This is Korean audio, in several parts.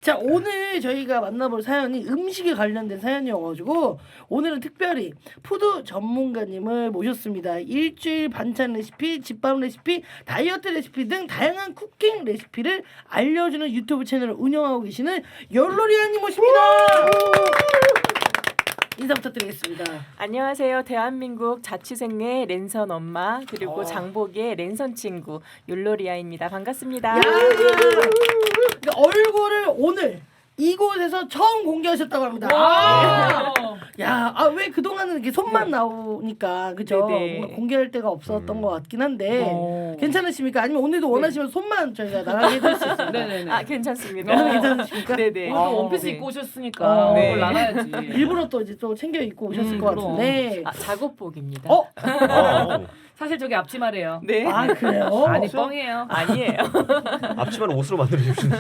자, 오늘 저희가 만나볼 사연이 음식에 관련된 사연이어가지고 오늘은 특별히 푸드 전문가님을 모셨습니다. 일주일 반찬 레시피, 집밥 레시피, 다이어트 레시피 등 다양한 쿠킹 레시피를 알려주는 유튜브 채널을 운영하고 계시는 열로리아님 모십니다. 인사 부탁드리겠습니다. 안녕하세요. 대한민국 자취생의 랜선 엄마 그리고 어. 장복의 랜선 친구 율로리아입니다. 반갑습니다. 야! 근데 얼굴을 오늘 이곳에서 처음 공개하셨다고 합니다. 야, 왜 그동안은 이렇게 손만 나오니까 그죠? 네네. 뭔가 공개할 데가 없었던 것 같긴 한데 괜찮으십니까? 아니면 오늘도 원하시면 손만 저희가 나가게 해드릴 수 있습니다. 네네네. 아 괜찮습니다. 괜찮으십니까? 네네. 오늘도 원피스 네. 입고 오셨으니까 어, 그걸 네. 나가야지. 일부러 또 이제 또 챙겨 입고 오셨을 것 그럼. 같은데. 아, 작업복입니다. 어? 사실 저게 앞치마래요. 네. 아 그래요? 아니 뻥이에요. 아니에요. 앞치마를 옷으로 만들어 주신.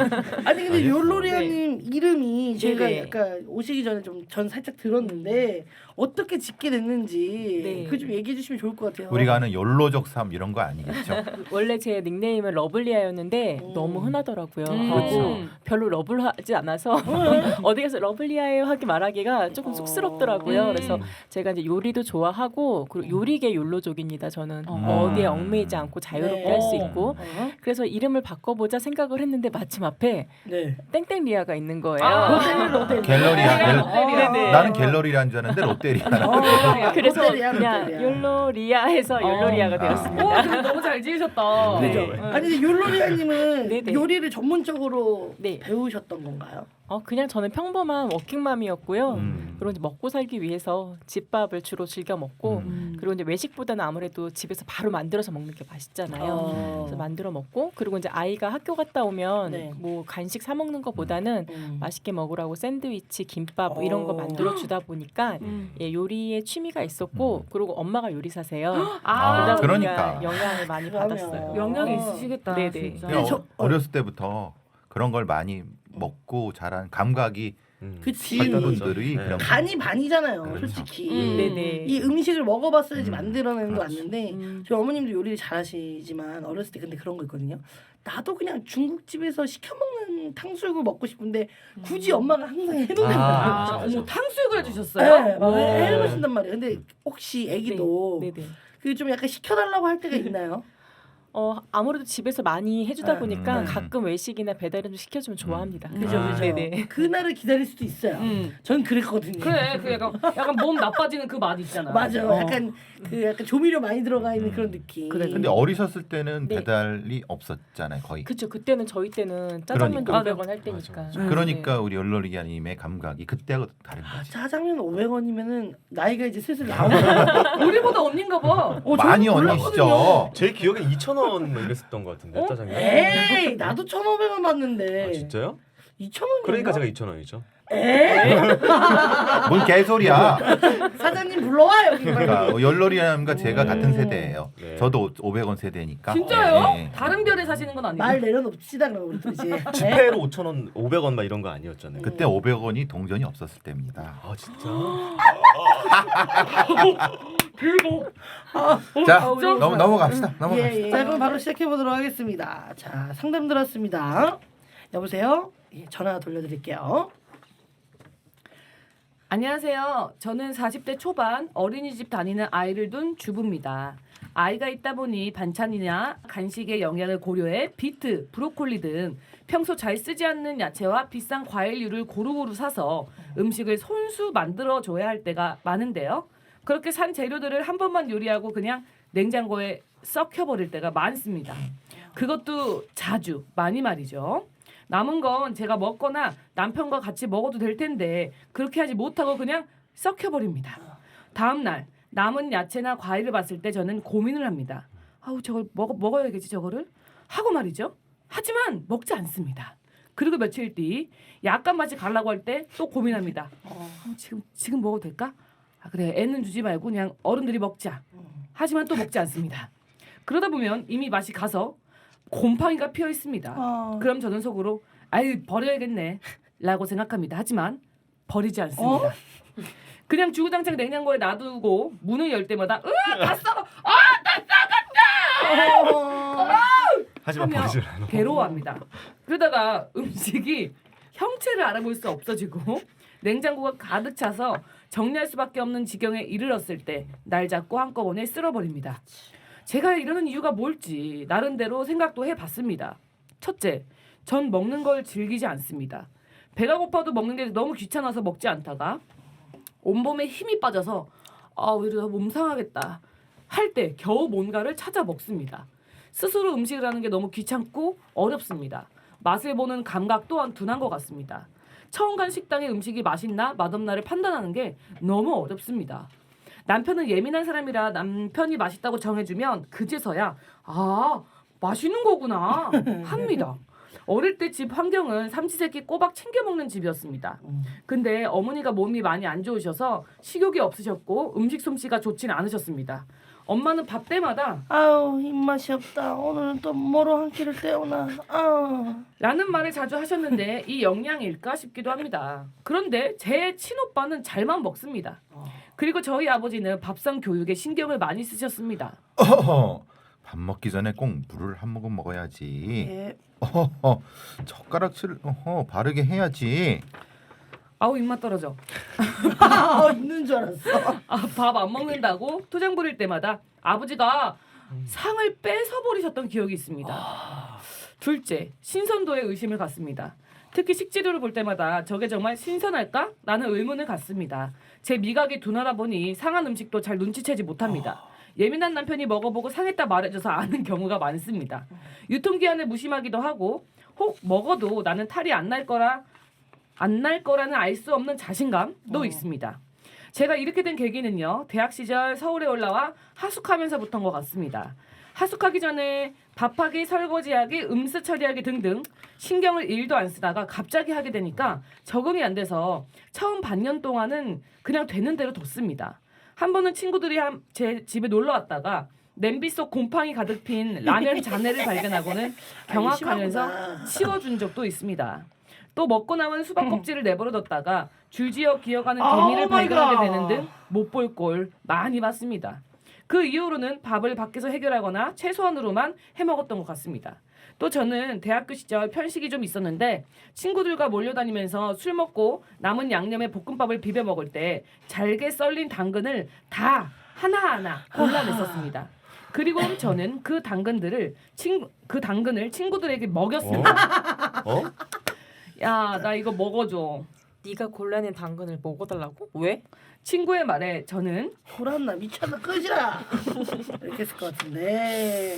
아니 근데 욜로리아님 이름이 제가 네네. 약간 오시기 전에 좀 전 살짝 들었는데 어떻게 짓게 됐는지 네. 그 좀 얘기해 주시면 좋을 것 같아요. 우리가 아는 욜로적 삶 이런 거 아니겠죠? 원래 제 닉네임은 러블리아였는데 너무 흔하더라고요. 그리고 별로 러블하지 않아서 어디 가서 러블리아예요 하기 말하기가 조금 쑥스럽더라고요. 그래서 제가 이제 요리도 좋아하고 그리고 요리계 욜로족입니다. 저는 어디에 얽매이지 않고 자유롭게 네. 할 수 있고 어? 그래서 이름을 바꿔보자 생각을 했는데 마침 앞에 네. 땡땡리아가 있는 거예요. 롯데리아. 갤러리아. 네네. 나는 갤러리라는 줄 알았는데 롯데리아. 그래서 롯데리아, 그냥 롯데리아. 욜로리아 해서 욜로리아가 되었습니다. 오, 근데 너무 잘 지으셨다. 네. 그죠? 아니 근데 욜로리아님은 네네. 요리를 전문적으로 네. 배우셨던 건가요? 그냥 저는 평범한 워킹맘이었고요. 음. 그리고 이제 먹고 살기 위해서 집밥을 주로 즐겨 먹고 그리고 이제 외식보다는 아무래도 집에서 바로 만들어서 먹는 게 맛있잖아요. 그래서 만들어 먹고 그리고 이제 아이가 학교 갔다 오면 네. 뭐 간식 사 먹는 것보다는 맛있게 먹으라고 샌드위치, 김밥 뭐 이런 거 어. 만들어 주다 보니까 예, 요리에 취미가 있었고 그리고 엄마가 요리사세요. 아, 그러다 보니까 그러니까. 영향을 많이 그러면. 받았어요. 영향이 있으시겠다. 네네. 진짜. 그냥 저- 어렸을 때부터 그런 걸 많이 먹고 자란 감각이 그치. 있던 분들이 네. 그런 간이 반이잖아요, 그렇죠. 솔직히. 네네. 이 음식을 먹어봤어야지 만들어내는 거 그렇지. 맞는데 저희 어머님도 요리를 잘하시지만 어렸을 때 근데 그런 거 있거든요. 나도 그냥 중국집에서 시켜 먹는 탕수육을 먹고 싶은데 굳이 엄마가 항상 해놓는 거야. 아, 맞아. 어머 탕수육을 해주셨어요? 네, 막 해놓으신단 말이에요. 근데 혹시 애기도 네네. 그 좀 약간 시켜달라고 할 때가 있나요? 아무래도 집에서 많이 해주다 네. 보니까 음. 가끔 외식이나 배달음 시켜주면 좋아합니다. 그죠, 아. 그죠. 네네. 그날을 기다릴 수도 있어요. 전 그랬거든요. 그래, 그 약간 몸 나빠지는 그 맛 있잖아. 맞아. 약간 그 약간 조미료 많이 들어가 있는 그런 느낌. 그래, 근데 어리셨을 때는 네. 배달이 없었잖아요, 거의. 그쵸. 그때는 저희 때는 짜장면도 그러니까. 500원 할 때니까. 그러니까 우리 열로리아님의 감각이 그때하고 다른 거지. 짜장면 500원이면은 나이가 이제 슬슬 나오는 우리보다 언니인가 봐. 많이 언니시죠. 제 기억에 2,000원 뭐 이랬었던 것 같은데 짜장면. 에이, 나도 1,500원 받는데. 아, 진짜요? 2,000원. 그러니까 제가 2,000원이죠. 뭔 개소리야. 사장님 불러와 여기. 그러니까 열로리아님과 제가 같은 세대예요. 네. 저도 500원 세대니까. 진짜요? 네. 다른 별에 사시는 건 아니에요? 말 내려놓읍시다 그럼 우리 또 이제. 지폐로 5,000원, 500원 막 이런 거 아니었잖아요. 그때 500원이 동전이 없었을 때입니다. 아 진짜? 자, 우리- 넘어갑시다. 넘어갑시다. 예. 자 그럼 바로 시작해 보도록 하겠습니다. 자 상담 들었습니다. 여보세요? 예, 전화 돌려드릴게요. 안녕하세요. 저는 40대 초반 어린이집 다니는 아이를 둔 주부입니다. 아이가 있다 보니 반찬이나 간식의 영양을 고려해 비트, 브로콜리 등 평소 잘 쓰지 않는 야채와 비싼 과일류를 고루고루 사서 음식을 손수 만들어 줘야 할 때가 많은데요. 그렇게 산 재료들을 한 번만 요리하고 그냥 냉장고에 썩혀버릴 때가 많습니다. 그것도 자주, 많이 말이죠. 남은 건 제가 먹거나 남편과 같이 먹어도 될 텐데 그렇게 하지 못하고 그냥 썩혀버립니다. 다음 날 남은 야채나 과일을 봤을 때 저는 고민을 합니다. 아우 저걸 먹어야겠지 저거를 하고 말이죠. 하지만 먹지 않습니다. 그리고 며칠 뒤 약간 맛이 가려고 할 때 또 고민합니다. 지금 먹어도 될까? 아, 그래 애는 주지 말고 그냥 어른들이 먹자. 하지만 또 먹지 않습니다. 그러다 보면 이미 맛이 가서 곰팡이가 피어 있습니다. 그럼 저는 속으로 아유 버려야겠네 라고 생각합니다. 하지만 버리지 않습니다. 그냥 주구장창 냉장고에 놔두고 문을 열 때마다 다 썩어! 하지만 하며 버리질 않아. 괴로워합니다. 그러다가 음식이 형체를 알아볼 수 없어지고 냉장고가 가득 차서 정리할 수밖에 없는 지경에 이르렀을 때 날 잡고 한꺼번에 쓸어버립니다. 제가 이러는 이유가 뭘지 나름대로 생각도 해봤습니다. 첫째, 전 먹는 걸 즐기지 않습니다. 배가 고파도 먹는 게 너무 귀찮아서 먹지 않다가 온몸에 힘이 빠져서 왜 이러다 몸 상하겠다 할 때 겨우 뭔가를 찾아 먹습니다. 스스로 음식을 하는 게 너무 귀찮고 어렵습니다. 맛을 보는 감각 또한 둔한 것 같습니다. 처음 간 식당의 음식이 맛있나 맛없나를 판단하는 게 너무 어렵습니다. 남편은 예민한 사람이라 남편이 맛있다고 정해주면 그제서야 맛있는 거구나 합니다. 어릴 때 집 환경은 삼시세끼 꼬박 챙겨 먹는 집이었습니다. 근데 어머니가 몸이 많이 안 좋으셔서 식욕이 없으셨고 음식 솜씨가 좋진 않으셨습니다. 엄마는 밥 때마다 아우 입맛이 없다. 오늘은 또 뭐로 한 끼를 때우나. 라는 말을 자주 하셨는데 이 영양일까 싶기도 합니다. 그런데 제 친오빠는 잘만 먹습니다. 그리고 저희 아버지는 밥상 교육에 신경을 많이 쓰셨습니다. 밥 먹기 전에 꼭 물을 한 모금 먹어야지. 예. 젓가락질 바르게 해야지. 아우 입맛 떨어져. 있는 줄 알았어. 밥 안 먹는다고 투정 부릴 때마다 아버지가 상을 뺏어 버리셨던 기억이 있습니다. 둘째, 신선도에 의심을 갖습니다. 특히 식재료를 볼 때마다 저게 정말 신선할까? 라는 의문을 갖습니다. 제 미각이 둔하다 보니 상한 음식도 잘 눈치채지 못합니다. 예민한 남편이 먹어보고 상했다 말해줘서 아는 경우가 많습니다. 유통기한을 무심하기도 하고 혹 먹어도 나는 탈이 안 날 거라는 알 수 없는 자신감도 있습니다. 제가 이렇게 된 계기는요. 대학 시절 서울에 올라와 하숙하면서부터인 것 같습니다. 하숙하기 전에 밥하기, 설거지하기, 음수 처리하기 등등 신경을 1도 안 쓰다가 갑자기 하게 되니까 적응이 안 돼서 처음 반년 동안은 그냥 되는 대로 뒀습니다. 한 번은 친구들이 제 집에 놀러 왔다가 냄비 속 곰팡이 가득 핀 라면 잔해를 발견하고는 경악하면서 치워준 적도 있습니다. 또 먹고 남은 수박 껍질을 내버려뒀다가 줄지어 기어가는 개미를 발견하게 되는 등 못 볼 꼴 많이 봤습니다. 그 이후로는 밥을 밖에서 해결하거나 최소한으로만 해먹었던 것 같습니다. 또 저는 대학교 시절 편식이 좀 있었는데 친구들과 몰려다니면서 술 먹고 남은 양념에 볶음밥을 비벼 먹을 때 잘게 썰린 당근을 다 하나하나 골라냈었습니다. 그리고 저는 그 당근을 친구들에게 먹였습니다. 야, 나 이거 먹어줘. 네가 골라낸 당근을 먹어달라고? 왜? 친구의 말에 저는 불안나 미쳤나 끄지라 이렇게 했을 것 같은데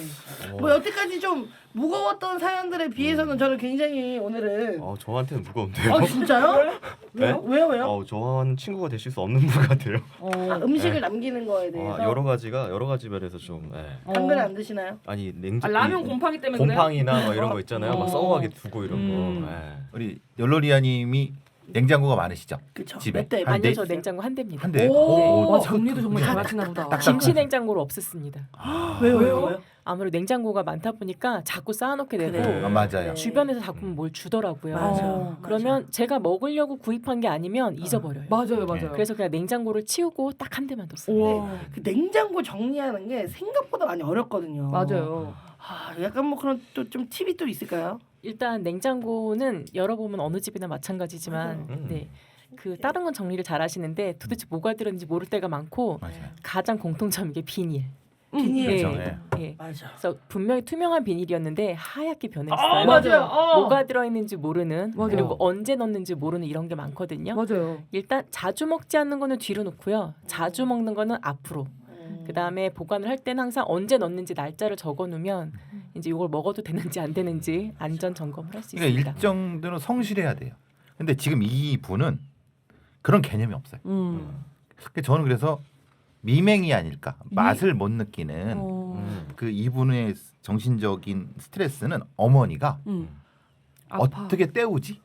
뭐 여태까지 좀 무거웠던 사연들에 비해서는 저는 굉장히 오늘은 저한테는 무거운데요. 진짜요? 네? 왜요? 저한 친구가 되실 수 없는 분 같아요. 음식을 남기는 거에 대해서 여러 가지 면에서 좀. 당근을 안 드시나요? 아니 냉장 라면 곰팡이 때문에 그래요? 곰팡이나 막 이런 거 있잖아요. 막 썩어가게 두고 이런 거. 우리 열로리아님이 냉장고가 많으시죠? 그쵸. 집에 몇 대? 한 아니요, 대? 저 냉장고 한 대입니다. 한 대. 와, 정리도 정말 잘하시나 보다. 김치 냉장고를 없앴습니다. 왜요? 아무래도 냉장고가 많다 보니까 자꾸 쌓아놓게 되고 맞아요. 주변에서 자꾸 뭘 주더라고요. 맞아. 그러면 제가 먹으려고 구입한 게 아니면 잊어버려요. 맞아요. 그래서 그냥 냉장고를 치우고 딱 한 대만 뒀어요. 우와. 그 냉장고 정리하는 게 생각보다 많이 어렵거든요. 맞아요. 약간 뭐 그런 또 좀 팁이 또 있을까요? 일단 냉장고는 열어보면 어느 집이나 마찬가지지만 그 다른 건 정리를 잘 하시는데 도대체 뭐가 들었는지 모를 때가 많고 맞아요. 가장 공통점인 게 비닐. 비닐. 그렇죠. 예. 예. 예. 맞아. 그래서 분명히 투명한 비닐이었는데 하얗게 변했어요. 맞아요. 뭐가 들어있는지 모르는 맞아요. 그리고 언제 넣는지 모르는 이런 게 많거든요. 맞아요. 일단 자주 먹지 않는 거는 뒤로 놓고요. 자주 먹는 거는 앞으로. 그다음에 보관을 할 때는 항상 언제 넣는지 날짜를 적어 놓으면 이제 이걸 먹어도 되는지 안 되는지 안전 점검을 할 수 그러니까 있습니다. 일정대로 성실해야 돼요. 근데 지금 이 분은 그런 개념이 없어요. 저는 그래서 미맹이 아닐까. 맛을 못 느끼는 그 이분의 정신적인 스트레스는 어머니가 아파. 어떻게 때우지?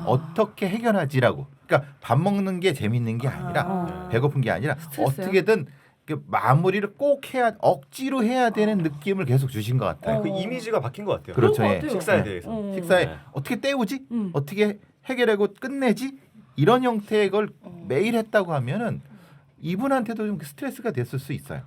어떻게 해결하지라고. 그러니까 밥 먹는 게 재밌는 게 아니라 배고픈 게 아니라 스트레스요? 어떻게든 그 마무리를 꼭 해야 억지로 해야 되는 느낌을 계속 주신 것 같아요. 그 이미지가 바뀐 것 같아요. 그렇죠. 그런 것 예. 같아요. 식사에 네. 대해서. 식사에 네. 어떻게 때우지? 어떻게 해결하고 끝내지? 이런 형태의 걸 매일 했다고 하면은 이분한테도 좀 스트레스가 됐을 수 있어요.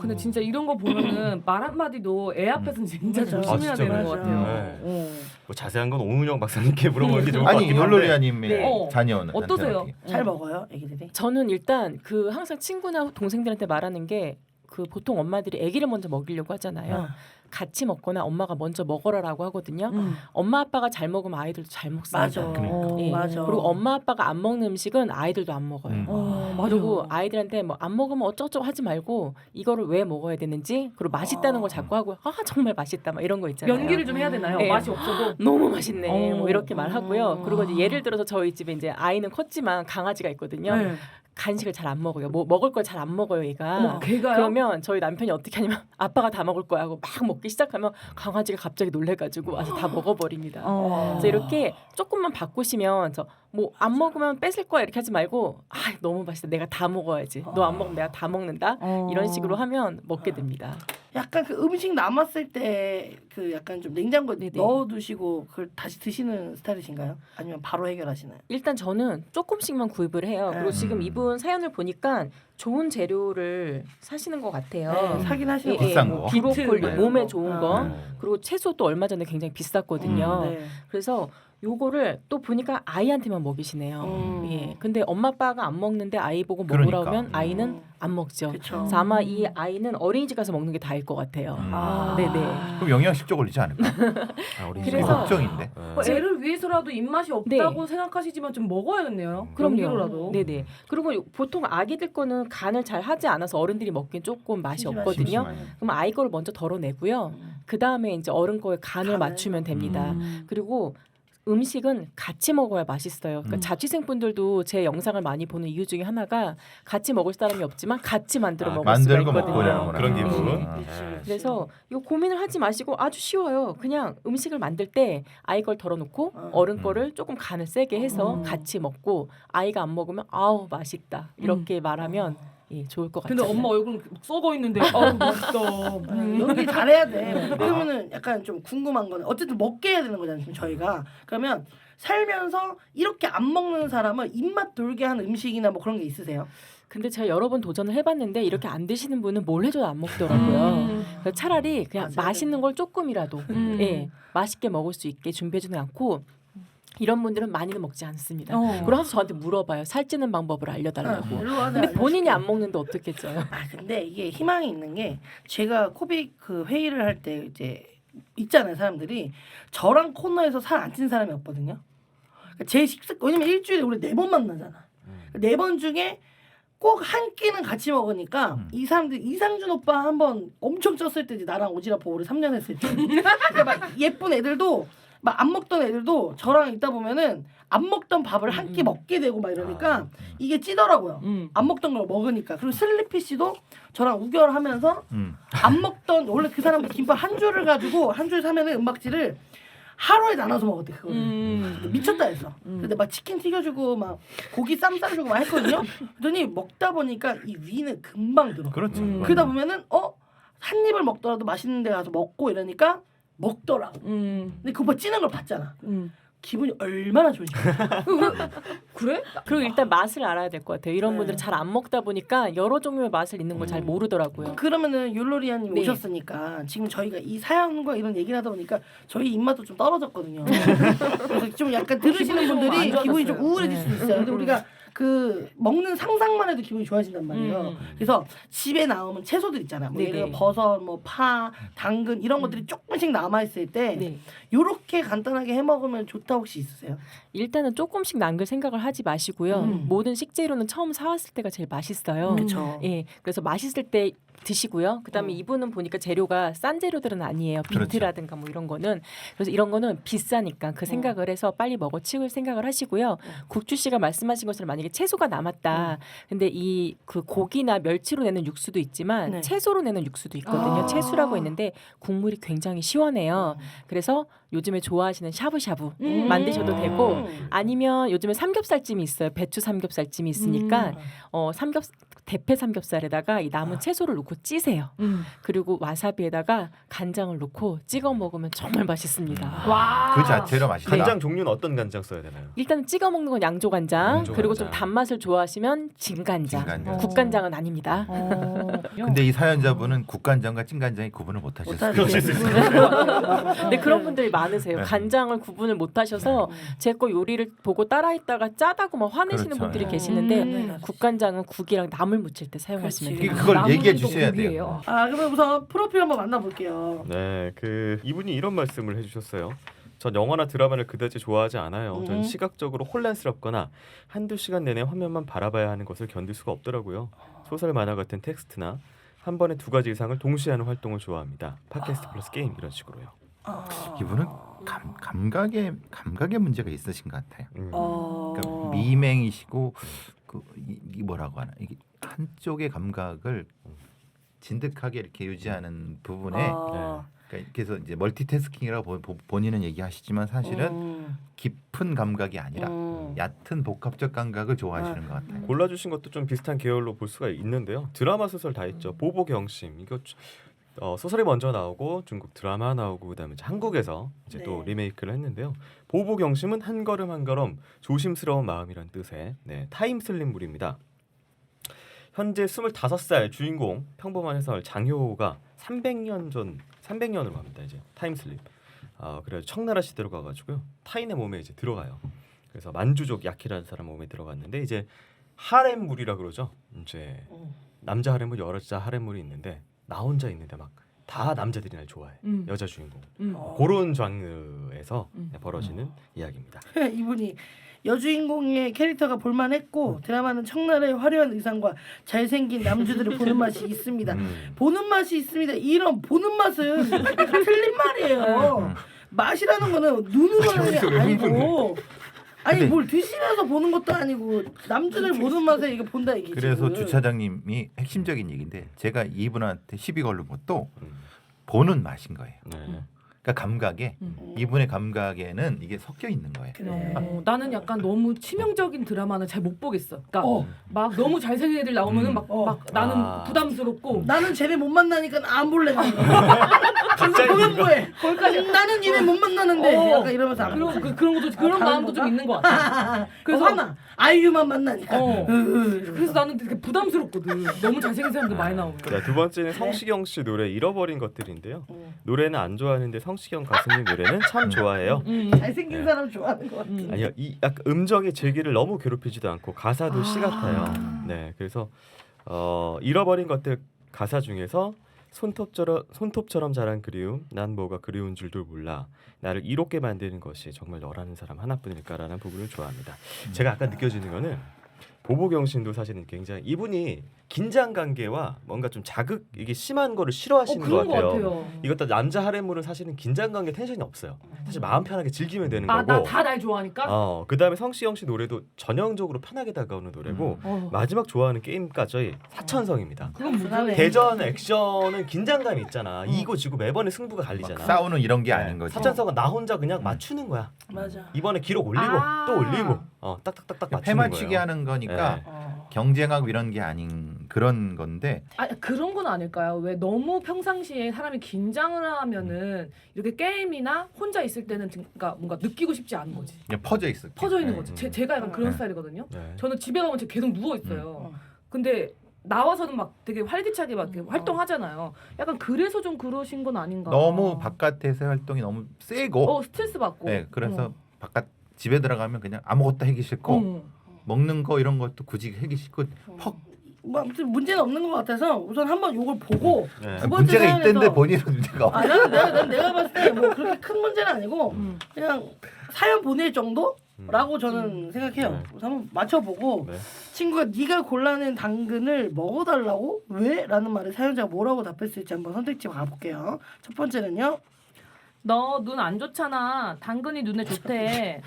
근데 진짜 이런 거 보면은 말 한마디도 애 앞에서는 진짜 맞아. 조심해야 아, 진짜 되는 것 맞아. 같아요. 네. 뭐 자세한 건 오은영 박사님께 물어보는 게 좋을 것 아니 같긴 한데. 율로리아님의 네. 자녀는 어떠세요? 잘 먹어요, 애기들이? 저는 일단 그 항상 친구나 동생들한테 말하는 게 그 보통 엄마들이 아기를 먼저 먹이려고 하잖아요. 같이 먹거나 엄마가 먼저 먹어라라고 하거든요. 엄마 아빠가 잘 먹으면 아이들도 잘 먹습니다. 맞아. 그러니까. 예. 맞아. 그리고 엄마 아빠가 안 먹는 음식은 아이들도 안 먹어요. 음. 그리고 아이들한테 뭐 안 먹으면 어쩌고저쩌고 하지 말고 이거를 왜 먹어야 되는지 그리고 맛있다는 걸 자꾸 하고 아 정말 맛있다 막 이런 거 있잖아요. 연기를 좀 해야 되나요? 네. 맛이 없어도. 너무 맛있네 어. 뭐 이렇게 말하고요. 그리고 이제 예를 들어서 저희 집에 이제 아이는 컸지만 강아지가 있거든요. 네. 간식을 잘 안 먹어요. 뭐 먹을 걸 잘 안 먹어요, 얘가. 어머, 걔가요? 그러면 저희 남편이 어떻게 하냐면 아빠가 다 먹을 거야 하고 막 먹기 시작하면 강아지가 갑자기 놀래가지고 와서 다 먹어버립니다. 그래서 이렇게 조금만 바꾸시면 뭐 안 먹으면 뺏을 거야 이렇게 하지 말고 아 너무 맛있다 내가 다 먹어야지 너 안 먹으면 내가 다 먹는다 이런 식으로 하면 먹게 됩니다. 약간 그 음식 남았을 때 그 약간 좀 냉장고에 네네. 넣어두시고 그걸 다시 드시는 스타일이신가요? 아니면 바로 해결하시나요? 일단 저는 조금씩만 구입을 해요. 그리고 지금 이분 사연을 보니까 좋은 재료를 사시는 것 같아요. 네, 사긴 하시는 예, 거 예, 비싼 뭐 거. 브로콜리 비트 몸에 거. 좋은 아. 거 네. 그리고 채소도 얼마 전에 굉장히 비쌌거든요. 네. 그래서 요거를 또 보니까 아이한테만 먹이시네요. 예. 근데 엄마 아빠가 안 먹는데 아이 보고 먹으라 그러니까. 하면 아이는 안 먹죠. 그쵸. 그래서 아마 이 아이는 어린이집 가서 먹는 게 다일 것 같아요. 아. 네네. 그럼 영양실조 걸리지 않을까? 아, 우리 그래서- 집에 걱정인데. 뭐 애를 위해서라도 입맛이 없다고 네. 생각하시지만 좀 먹어야겠네요. 그럼요. 연기로라도. 네네. 그리고 보통 아기들 거는 간을 잘 하지 않아서 어른들이 먹기엔 조금 맛이 심심하죠. 없거든요. 심심하네. 그럼 아이 거를 먼저 덜어내고요. 그 다음에 이제 어른 거에 간을 간을. 맞추면 됩니다. 그리고 음식은 같이 먹어야 맛있어요. 그러니까 자취생분들도 제 영상을 많이 보는 이유 중에 하나가 같이 먹을 사람이 없지만 같이 만들어 아, 먹을 수가 만들고 있거든요. 먹고 이러는구나. 그런 기분. 아. 네. 그래서 이 고민을 하지 마시고 아주 쉬워요. 그냥 음식을 만들 때 아이 걸 덜어놓고 어른 거를 조금 간을 세게 해서 같이 먹고 아이가 안 먹으면 아우 맛있다 이렇게 말하면 예, 좋을 것 같아요. 근데 엄마 얼굴은 썩어 있는데 아우 맛있어. 연기 잘해야 돼. 그러면은 약간 좀 궁금한 거는 어쨌든 먹게 해야 되는 거잖아요. 지금 저희가 그러면 살면서 이렇게 안 먹는 사람을 입맛 돌게 하는 음식이나 뭐 그런 게 있으세요? 근데 제가 여러 번 도전을 해봤는데 이렇게 안 드시는 분은 뭘 해줘도 안 먹더라고요. 그래서 차라리 그냥 맞아요. 맛있는 걸 조금이라도 예, 맛있게 먹을 수 있게 준비해주지 않고 이런 분들은 많이는 먹지 않습니다. 그리고 항상 저한테 물어봐요. 살찌는 방법을 알려달라고. 일로 와서 근데 본인이 알려줄게. 안 먹는데 어떻겠어요? 아 근데 이게 희망이 있는 게 제가 코빅 그 회의를 할 때 이제 있잖아요 사람들이 저랑 코너에서 살 안 찐 사람이 없거든요. 그러니까 제 식습 왜냐면 일주일에 우리 4번 만나잖아. 4번 중에 꼭 한 끼는 같이 먹으니까 이 사람들 이상준 오빠 한번 엄청 쪘을 때 이제 나랑 오지랖 오래 3년 했을 때 그러니까 막 예쁜 애들도 막 안 먹던 애들도 저랑 있다 보면은 안 먹던 밥을 한 끼 먹게 되고 막 이러니까 이게 찌더라고요. 안 먹던 걸 먹으니까. 그리고 슬리피 씨도 저랑 우결하면서 안 먹던 원래 그 사람도 김밥 한 줄을 가지고 한 줄 사면은 은박지를 하루에 나눠서 먹었대 그거를. 미쳤다 해서. 근데 막 치킨 튀겨주고 막 고기 쌈 싸주고 막 했거든요. 그러더니 먹다 보니까 이 위는 금방 들어. 그렇죠. 그러다 보면은 한 입을 먹더라도 맛있는 데 가서 먹고 이러니까 먹더라고. 근데 그거 뭐 찌는 걸 봤잖아. 기분이 얼마나 좋은지. 그래? 그리고 일단 맛을 알아야 될 것 같아요. 이런 네. 분들은 잘 안 먹다 보니까 여러 종류의 맛을 있는 걸 잘 모르더라고요. 그러면은 율로리아님 네. 오셨으니까 지금 저희가 이 사연과 이런 얘기를 하다 보니까 저희 입맛도 좀 떨어졌거든요. 그래서 좀 약간 들으시는 분들이 안 기분이 좀 좋아졌어요. 우울해질 수 있어요. 근데 우리가 그 먹는 상상만 해도 기분이 좋아진단 말이에요. 그래서 집에 나오면 채소들 있잖아. 뭐 네네. 예를 들어 버섯, 뭐 파, 당근 이런 것들이 조금씩 남아 있을 때 네. 요렇게 간단하게 해 먹으면 좋다 혹시 있으세요? 일단은 조금씩 남길 생각을 하지 마시고요. 모든 식재료는 처음 사왔을 때가 제일 맛있어요. 그렇죠. 예, 그래서 맛있을 때 드시고요. 그다음에 이분은 보니까 재료가 싼 재료들은 아니에요. 그렇죠. 비트라든가 뭐 이런 거는 그래서 이런 거는 비싸니까 그 생각을 해서 빨리 먹어 치울 생각을 하시고요. 국주 씨가 말씀하신 것처럼 만약에 채소가 남았다. 근데 이 그 고기나 멸치로 내는 육수도 있지만 네. 채소로 내는 육수도 있거든요. 아. 채수라고 있는데 국물이 굉장히 시원해요. 그래서 요즘에 좋아하시는 샤브샤브 만드셔도 되고 아니면 요즘에 삼겹살찜이 있어요. 배추 삼겹살찜이 있으니까 대패 삼겹살에다가 이 남은 채소를 넣고 찌세요. 그리고 와사비에다가 간장을 넣고 찍어 먹으면 정말 맛있습니다. 와. 그 자체로 맛있다. 간장 종류는 어떤 간장 써야 되나요? 일단 찍어 먹는 건 양조 간장, 양조 그리고 간장. 좀 단맛을 좋아하시면 진간장, 진간장. 국간장은 아닙니다. 근데 이 사연자분은 국간장과 찐간장이 구분을 못 하셨어요. 그러실 수 있어요. 근데 그런 분들이 많으세요. 네. 간장을 구분을 못 하셔서 제 거 요리를 보고 따라했다가 짜다고 막 화내시는 그렇죠. 분들이 네. 계시는데 국간장은 국이랑 나물 무칠 때 사용하시면 그렇지. 돼요. 그걸 나무는 얘기해 또 주셔야 고기예요. 돼요. 아 그러면 우선 프로필 한번 만나볼게요. 네, 그 이분이 이런 말씀을 해주셨어요. 전 영화나 드라마를 그다지 좋아하지 않아요. 전 시각적으로 혼란스럽거나 한두 시간 내내 화면만 바라봐야 하는 것을 견딜 수가 없더라고요. 소설 만화 같은 텍스트나 한 번에 두 가지 이상을 동시에 하는 활동을 좋아합니다. 팟캐스트 플러스 게임 이런 식으로요. 이분은 감각의 문제가 있으신 것 같아요. 어... 그러니까 미맹이시고 이 뭐라고 하나 이게 한쪽의 감각을 진득하게 이렇게 유지하는 부분에 그러니까 그래서 이제 멀티태스킹이라고 본인은 얘기하시지만 사실은 깊은 감각이 아니라 얕은 복합적 감각을 좋아하시는 것 같아요. 골라주신 것도 좀 비슷한 계열로 볼 수가 있는데요. 드라마 소설 다 있죠. 보보경심 이거 소설이 먼저 나오고 중국 드라마 나오고 그다음에 이제 한국에서 이제 또 리메이크를 했는데요. 보보경심은 한 걸음 한 걸음 조심스러운 마음이란 뜻의 타임슬립물입니다. 현재 25살 주인공 평범한 해설 장효가 300년으로 갑니다. 이제 타임슬립. 그래서 청나라 시대로 가가지고요. 타인의 몸에 이제 들어가요. 그래서 만주족 야키라는 사람 몸에 들어갔는데 이제 하렘물이라 그러죠. 이제 남자 하렘물 여자 하렘물이 있는데 나 혼자 있는데 막 다 남자들이 날 좋아해. 여자 주인공. 그런 장르에서 벌어지는 이야기입니다. 이분이 여주인공의 캐릭터가 볼만했고 드라마는 청나라의 화려한 의상과 잘생긴 남주들을 보는 맛이 있습니다. 보는 맛이 있습니다. 이런 보는 맛은 틀린 말이에요. 맛이라는 거는 눈으로 하는 게 아니고 아니 근데- 뭘 드시면서 보는 것도 아니고 남주들 보는 맛에 이게 본다 이게 그래서 지금. 주차장님이 핵심적인 얘기인데 제가 이분한테 시비 걸는 것도 보는 맛인 거예요. 네. 그러니까 감각에 이분의 감각에는 이게 섞여 있는 거예요. 그래. 나는 약간 너무 치명적인 드라마는 잘 못 보겠어. 그러니까 막 너무 잘생긴 애들 나오면은 막 나는 부담스럽고 나는 쟤네 못 만나니까 안 볼래. 나는. 갑자기 보면 뭐해? 거기까지 나는 얘네 못 만나는데 약간 이러면서 안 그런 봐. 그런 것도 그런 다른 마음도 좀 거가? 있는 것 같아. 그래서 하나 아이유만 만나니까. 그래서 나는 되게 부담스럽거든. 너무 잘생긴 사람들 많이 나오면. 자, 두 번째는 성시경 씨 노래 잃어버린 것들인데요. 노래는 안 좋아하는데 성시경 가수님 노래는 참 좋아해요. 잘생긴 사람 좋아하는 것 같아. 아니요, 이 약간 음정이 제 귀를 너무 괴롭히지도 않고 가사도 시 같아요. 네, 그래서 잃어버린 것들 가사 중에서 손톱처럼 자란 그리움, 난 뭐가 그리운 줄도 몰라. 나를 이롭게 만드는 것이 정말 너라는 사람 하나뿐일까라는 부분을 좋아합니다. 제가 아까 느껴지는 거는 보보경신도 사실은 굉장히 이분이 긴장 관계와 뭔가 좀 자극 이게 심한 거를 싫어하시는 것 그런 것 같아요. 같아요. 이것도 남자 하렘물은 사실은 긴장 관계 텐션이 없어요. 사실 마음 편하게 즐기면 되는 나 거고. 다 날 좋아하니까. 그다음에 성시경 씨 노래도 전형적으로 편하게 다가오는 노래고 마지막 좋아하는 게임까지 사천성입니다. 그건 무슨 그다음에 대전 액션은 긴장감이 있잖아. 이기고 지고 매번에 승부가 막 갈리잖아. 싸우는 이런 게 네. 아닌 거지. 사천성은 나 혼자 그냥 맞추는 거야. 맞아. 이번에 기록 올리고 아. 또 올리고 딱딱딱딱 맞추는 패맞추기 거예요. 하는 거니까 네. 경쟁하고 이런 게 아닌 그런 건데 그런 건 아닐까요? 왜 너무 평상시에 사람이 긴장을 하면은 이렇게 게임이나 혼자 있을 때는 그러니까 뭔가 느끼고 싶지 않은 거지. 그냥 퍼져 있어. 퍼져 있는 거지. 제가 약간 그런 네. 스타일이거든요. 네. 저는 집에 가면 계속 누워 있어요. 근데 나와서는 막 되게 활기차게 막 이렇게 활동하잖아요. 약간 그래서 좀 그러신 건 아닌가. 너무 바깥에서 활동이 너무 세고 스트레스 받고. 네, 그래서 바깥 집에 들어가면 그냥 아무것도 하기 싫고 먹는 거 이런 것도 굳이 하기 싫고 퍽 뭐 아무튼 문제는 없는 것 같아서 우선 한번 요걸 보고 네. 두 번째 문제가 있던데 사연에서 본인은 문제가 없어. 난 내가 봤을 때 뭐 그렇게 큰 문제는 아니고 그냥 사연 보낼 정도라고 저는 생각해요. 네. 그래서 한번 맞춰보고 네. 친구가 네가 골라낸 당근을 먹어달라고 왜? 라는 말에 사연자가 뭐라고 답했을지 한번 선택지 가볼게요. 첫 번째는요. 너 눈 안 좋잖아. 당근이 눈에 좋대.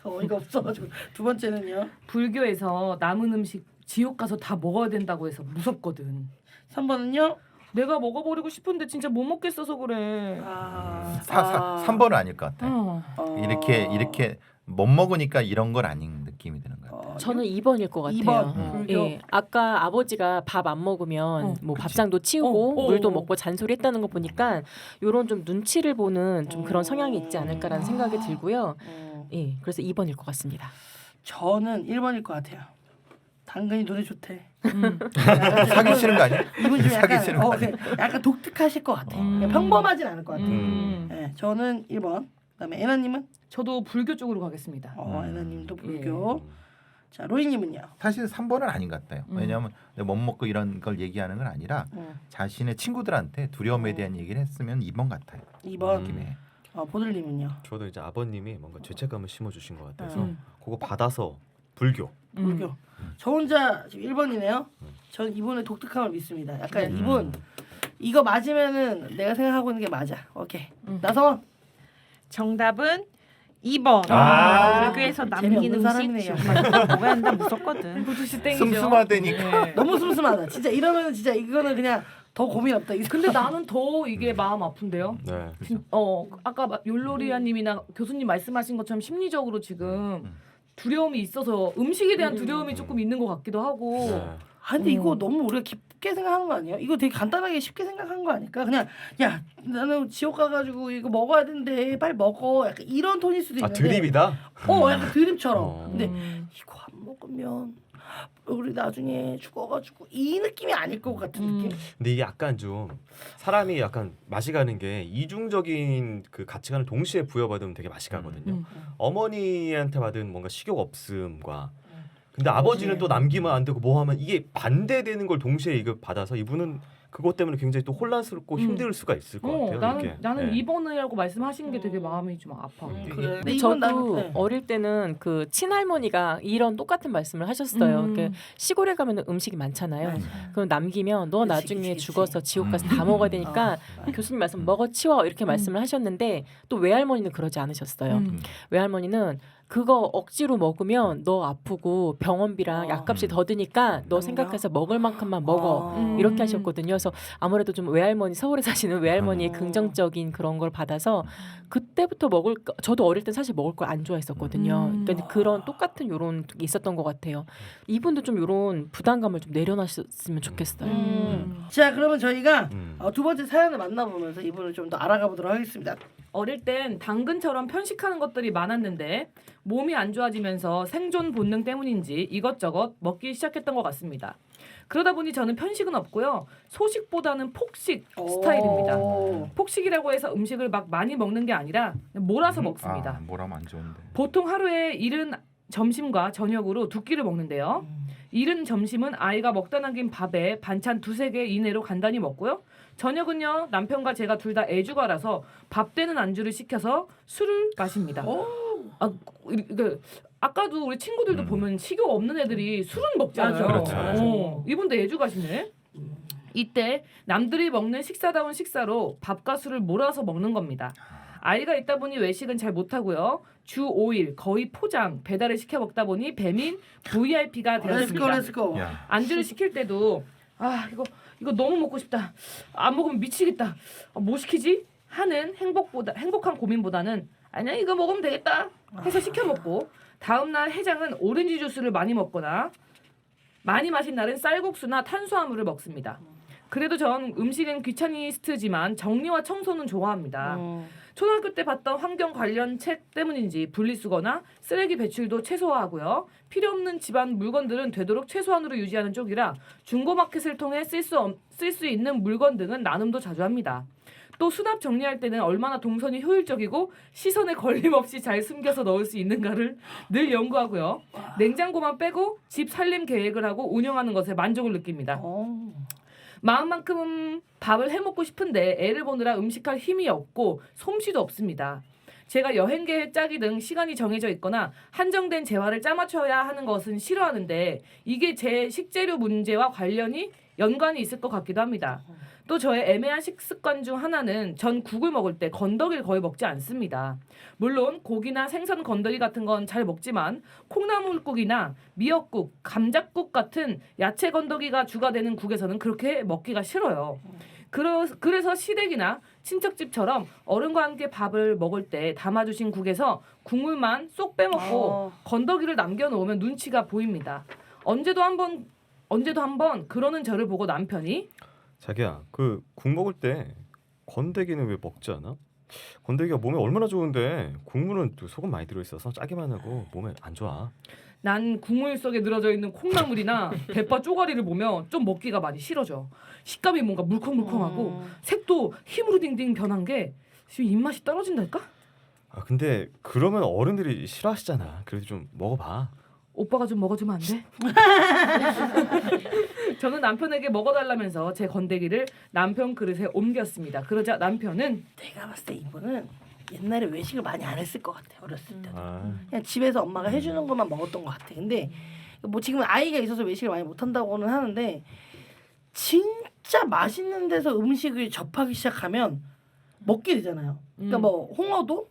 어이가 없어가지고. 두 번째는요. 불교에서 남은 음식 지옥 가서 다 먹어야 된다고 해서 무섭거든. 3번은요. 내가 먹어버리고 싶은데 진짜 못 먹겠어서 그래. 3번은 아닐 것 같아. 어. 이렇게 못 먹으니까 이런 건 아닌 느낌이 드는 것 같아. 저는 2번일 것 같아요. 2번. 예, 아까 아버지가 밥 안 먹으면 뭐 밥상도 치우고 물도 먹고 잔소리했다는 거 보니까 요런 좀 눈치를 보는 좀 그런 성향이 있지 않을까라는 생각이 들고요. 예, 그래서 2번일 것 같습니다. 저는 1번일 것 같아요. 당근이 눈에 좋대. 사귀시는 거 아니에요? 이분 좀 사귀시는 약간 거 아니에요? 약간 독특하실 것 같아. 그냥 평범하진 않을 것 같아. 음. 네, 저는 1번. 그다음에 애나님은 저도 불교 쪽으로 가겠습니다. 애나님도 불교. 자 로이님은요. 사실 3번은 아닌 것 같아요. 왜냐하면 못 먹고 이런 걸 얘기하는 건 아니라 자신의 친구들한테 두려움에 대한 얘기를 했으면 2번 같아요. 2번. 느낌에. 보들님은요. 저도 이제 아버님이 뭔가 죄책감을 심어주신 것 같아서 그거 받아서 불교. 불교. 저 혼자 지금 1번이네요. 전 이분의 독특함을 믿습니다. 약간 이분 이거 맞으면은 내가 생각하고 있는 게 맞아. 오케이. 나성원. 정답은 2번. 아. 불교에서 재미없는 남기는 사람이네요. 음식 정말 먹어야 한다 무섭거든. 부두씨 땡이죠. 슴슴하다니까. 너무 슴슴하다. 진짜 이러면 진짜 이거는 그냥 더 고민 없다. 근데 나는 더 이게 마음 아픈데요. 네. 아까 율로리아님이나 교수님 말씀하신 것처럼 심리적으로 지금 두려움이 있어서 음식에 대한 두려움이 조금 있는 것 같기도 하고. 네. 근데 이거 너무 우리가 깊게 생각하는 거 아니에요? 이거 되게 간단하게 쉽게 생각한 거 아닐까? 그냥 야 나는 지옥 가가지고 이거 먹어야 되는데 빨리 먹어. 약간 이런 톤일 수도 아 있는데. 드립이다. 약간 드립처럼. 어. 근데 이거 안 먹으면 우리 나중에 죽어가지고 이 느낌이 아닐 것 같은 느낌. 근데 이게 약간 좀 사람이 약간 맛이 가는 게 이중적인 그 가치관을 동시에 부여받으면 되게 맛이 가거든요. 어머니한테 받은 뭔가 식욕 없음과 근데 아버지는 또 남기면 안 되고 뭐 하면 이게 반대되는 걸 동시에 이거 받아서 이분은 그것 때문에 굉장히 또 혼란스럽고 힘들 수가 있을 것 같아요. 이게. 나는 네. 2번이라고 말씀하신 게 되게 마음이 좀 아파. 그래. 근데 근데 이건 저도 나는 어릴 때는 그 친할머니가 이런 똑같은 말씀을 하셨어요. 그 시골에 가면 음식이 많잖아요. 그럼 남기면 너 그치, 나중에 그치. 죽어서 지옥 가서 다 먹어야 되니까 교수님 말씀 먹어 치워 이렇게 말씀을 하셨는데 또 외할머니는 그러지 않으셨어요. 외할머니는 그거 억지로 먹으면 너 아프고 병원비랑 약값이 더 드니까 너 생각해서 먹을 만큼만 먹어 이렇게 하셨거든요. 그래서 아무래도 좀 외할머니 서울에 사시는 외할머니의 긍정적인 그런 걸 받아서 그때부터 저도 어릴 땐 사실 먹을 걸 안 좋아했었거든요. 그러니까 그런 똑같은 요런 게 있었던 것 같아요. 이분도 좀 요런 부담감을 좀 내려놨으면 좋겠어요. 자 그러면 저희가 음. 두 번째 사연을 만나보면서 이분을 좀 더 알아가 보도록 하겠습니다. 어릴 땐 당근처럼 편식하는 것들이 많았는데 몸이 안 좋아지면서 생존 본능 때문인지 이것저것 먹기 시작했던 것 같습니다. 그러다 보니 저는 편식은 없고요. 소식보다는 폭식 스타일입니다. 폭식이라고 해서 음식을 막 많이 먹는 게 아니라 몰아서 먹습니다. 뭐라면 안 좋은데. 보통 하루에 이른 점심과 저녁으로 두 끼를 먹는데요. 이른 점심은 아이가 먹다 남긴 밥에 반찬 2-3개 이내로 간단히 먹고요. 저녁은요 남편과 제가 둘 다 애주가라서 밥 되는 안주를 시켜서 술을 마십니다. 아까도 우리 친구들도 보면 식욕 없는 애들이 술은 먹잖아요. 그렇죠. 이분도 애주가시네. 이때 남들이 먹는 식사다운 식사로 밥과 술을 몰아서 먹는 겁니다. 아이가 있다 보니 외식은 잘 못하고요. 주 5일 거의 포장 배달을 시켜 먹다 보니 배민 VIP가 되었습니다. 렛츠고. 야. 안주를 시킬 때도 이거 너무 먹고 싶다. 안 먹으면 미치겠다. 뭐 시키지? 하는 행복한 고민보다는 아니야 이거 먹으면 되겠다 해서 시켜 먹고 다음날 해장은 오렌지 주스를 많이 먹거나 많이 마신 날은 쌀국수나 탄수화물을 먹습니다. 그래도 전 음식은 귀차니스트지만 정리와 청소는 좋아합니다. 초등학교 때 봤던 환경 관련 책 때문인지 분리수거나 쓰레기 배출도 최소화하고요. 필요 없는 집안 물건들은 되도록 최소한으로 유지하는 쪽이라 중고마켓을 통해 쓸 수 있는 물건 등은 나눔도 자주 합니다. 또 수납 정리할 때는 얼마나 동선이 효율적이고 시선에 걸림없이 잘 숨겨서 넣을 수 있는가를 늘 연구하고요. 냉장고만 빼고 집 살림 계획을 하고 운영하는 것에 만족을 느낍니다. 마음만큼은 밥을 해먹고 싶은데 애를 보느라 음식할 힘이 없고 솜씨도 없습니다. 제가 여행 계획 짜기 등 시간이 정해져 있거나 한정된 재화를 짜맞춰야 하는 것은 싫어하는데 이게 제 식재료 문제와 연관이 있을 것 같기도 합니다. 또 저의 애매한 식습관 중 하나는 전 국을 먹을 때 건더기를 거의 먹지 않습니다. 물론 고기나 생선 건더기 같은 건 잘 먹지만 콩나물국이나 미역국, 감자국 같은 야채 건더기가 주가 되는 국에서는 그렇게 먹기가 싫어요. 그래서 시댁이나 친척집처럼 어른과 함께 밥을 먹을 때 담아주신 국에서 국물만 쏙 빼먹고 건더기를 남겨놓으면 눈치가 보입니다. 언제도 한번 그러는 저를 보고 남편이 자기야, 그 국 먹을 때 건더기는 왜 먹지 않아? 건더기가 몸에 얼마나 좋은데 국물은 또 소금 많이 들어있어서 짜기만 하고 몸에 안 좋아. 난 국물 속에 늘어져 있는 콩나물이나 대파 쪼가리를 보며 좀 먹기가 많이 싫어져. 식감이 뭔가 물컹물컹하고 색도 히무르딩딩 변한 게 지금 입맛이 떨어진달까? 아 근데 그러면 어른들이 싫어하시잖아. 그래도 좀 먹어봐. 오빠가 좀 먹어주면 안 돼? 저는 남편에게 먹어달라면서 제 건더기를 남편 그릇에 옮겼습니다. 그러자 남편은 내가 봤을 때 이분은 옛날에 외식을 많이 안 했을 것 같아. 어렸을 때. 아, 그냥 집에서 엄마가 해주는 것만 먹었던 것 같아. 근데 뭐 지금 아이가 있어서 외식을 많이 못 한다고는 하는데 진짜 맛있는 데서 음식을 접하기 시작하면 먹게 되잖아요. 그러니까 뭐 홍어도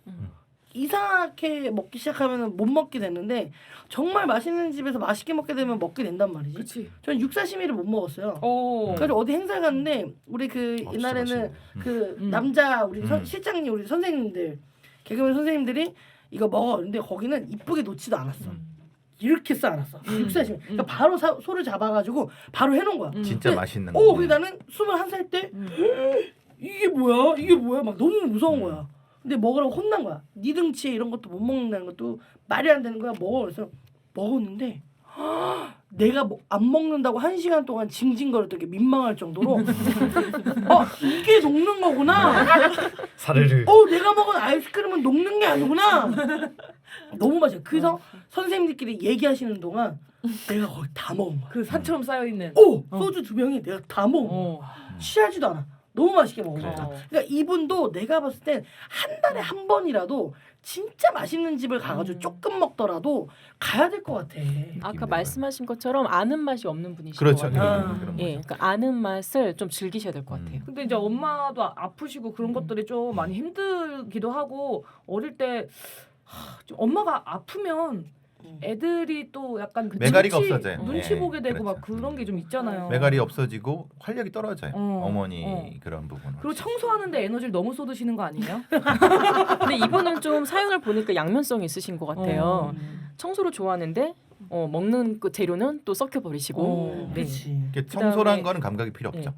이상하게 먹기 시작하면 못 먹게 되는데 정말 맛있는 집에서 맛있게 먹게 되면 먹게 된단 말이지. 그치. 저는 육사시미를 못 먹었어요. 오. 그래서 어디 행사 갔는데 우리 그 진짜 옛날에는 맛있네. 그 남자 우리 음. 실장님 우리 선생님들 개그맨 선생님들이 이거 먹어. 근데 거기는 이쁘게 놓지도 않았어. 이렇게 쌓아놨어. 육사시미. 그러니까 바로 소를 잡아가지고 바로 해놓은 거야. 진짜 근데 맛있는 오, 거. 근데 나는 21살 때 이게 뭐야? 이게 뭐야? 막 너무 무서운 거야. 근데 먹으라고 혼난 거야. 네 등치에 이런 것도 못 먹는다는 것도 말이 안 되는 거야. 먹어. 그래서 먹었는데 내가 안 먹는다고 1시간 동안 징징거렸던 게 민망할 정도로 이게 녹는 거구나. 사르르. 내가 먹은 아이스크림은 녹는 게 아니구나. 너무 맛있어. 그래서 선생님들끼리 얘기하시는 동안 내가 거의 다 먹은 거야. 그 산처럼 쌓여있는. 소주 2병에 내가 다 먹은 거야. 취하지도 않아. 너무 맛있게 먹은 거야. 그러니까 이분도 내가 봤을 땐 한 달에 한 번이라도 진짜 맛있는 집을 가가지고 조금 먹더라도 가야 될 것 같아. 아까 말씀하신 것처럼 아는 맛이 없는 분이신 그렇죠. 것 같아요. 그런 예, 거죠. 그러니까 아는 맛을 좀 즐기셔야 될 것 같아요. 근데 이제 엄마도 아프시고 그런 것들이 좀 많이 힘들기도 하고 어릴 때 좀 엄마가 아프면 애들이 또 약간 그 매가리가 눈치, 없어져요. 눈치 네, 보게 되고 막 그렇죠. 그런 게 좀 있잖아요. 매갈이 없어지고 활력이 떨어져요. 어, 어머니 어. 그런 부분. 그리고 청소하는데 에너지를 너무 쏟으시는 거 아니에요? 근데 이분은 좀 사연을 보니까 양면성이 있으신 것 같아요. 청소를 좋아하는데 먹는 그 재료는 또 썩혀 버리시고. 네. 그렇지. 청소란 그다음에- 거는 감각이 필요 없죠. 네.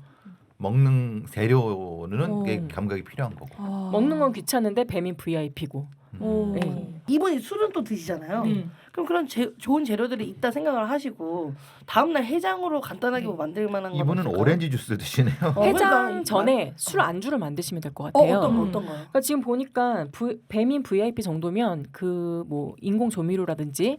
먹는 재료는 그게 감각이 필요한 거고. 먹는 건 귀찮은데 뱀인 VIP고. 오. 네. 이분이 술은 또 드시잖아요. 그럼 그런 좋은 재료들이 있다 생각을 하시고 다음날 해장으로 간단하게 뭐 만들 만한 거 이분은 없을까요? 오렌지 주스 드시네요. 해장 그러니까 전에 술 안주를 만드시면 될 것 같아요. 어떤 거요? 그러니까 지금 보니까 뱀인 VIP 정도면 그 뭐 인공 조미료라든지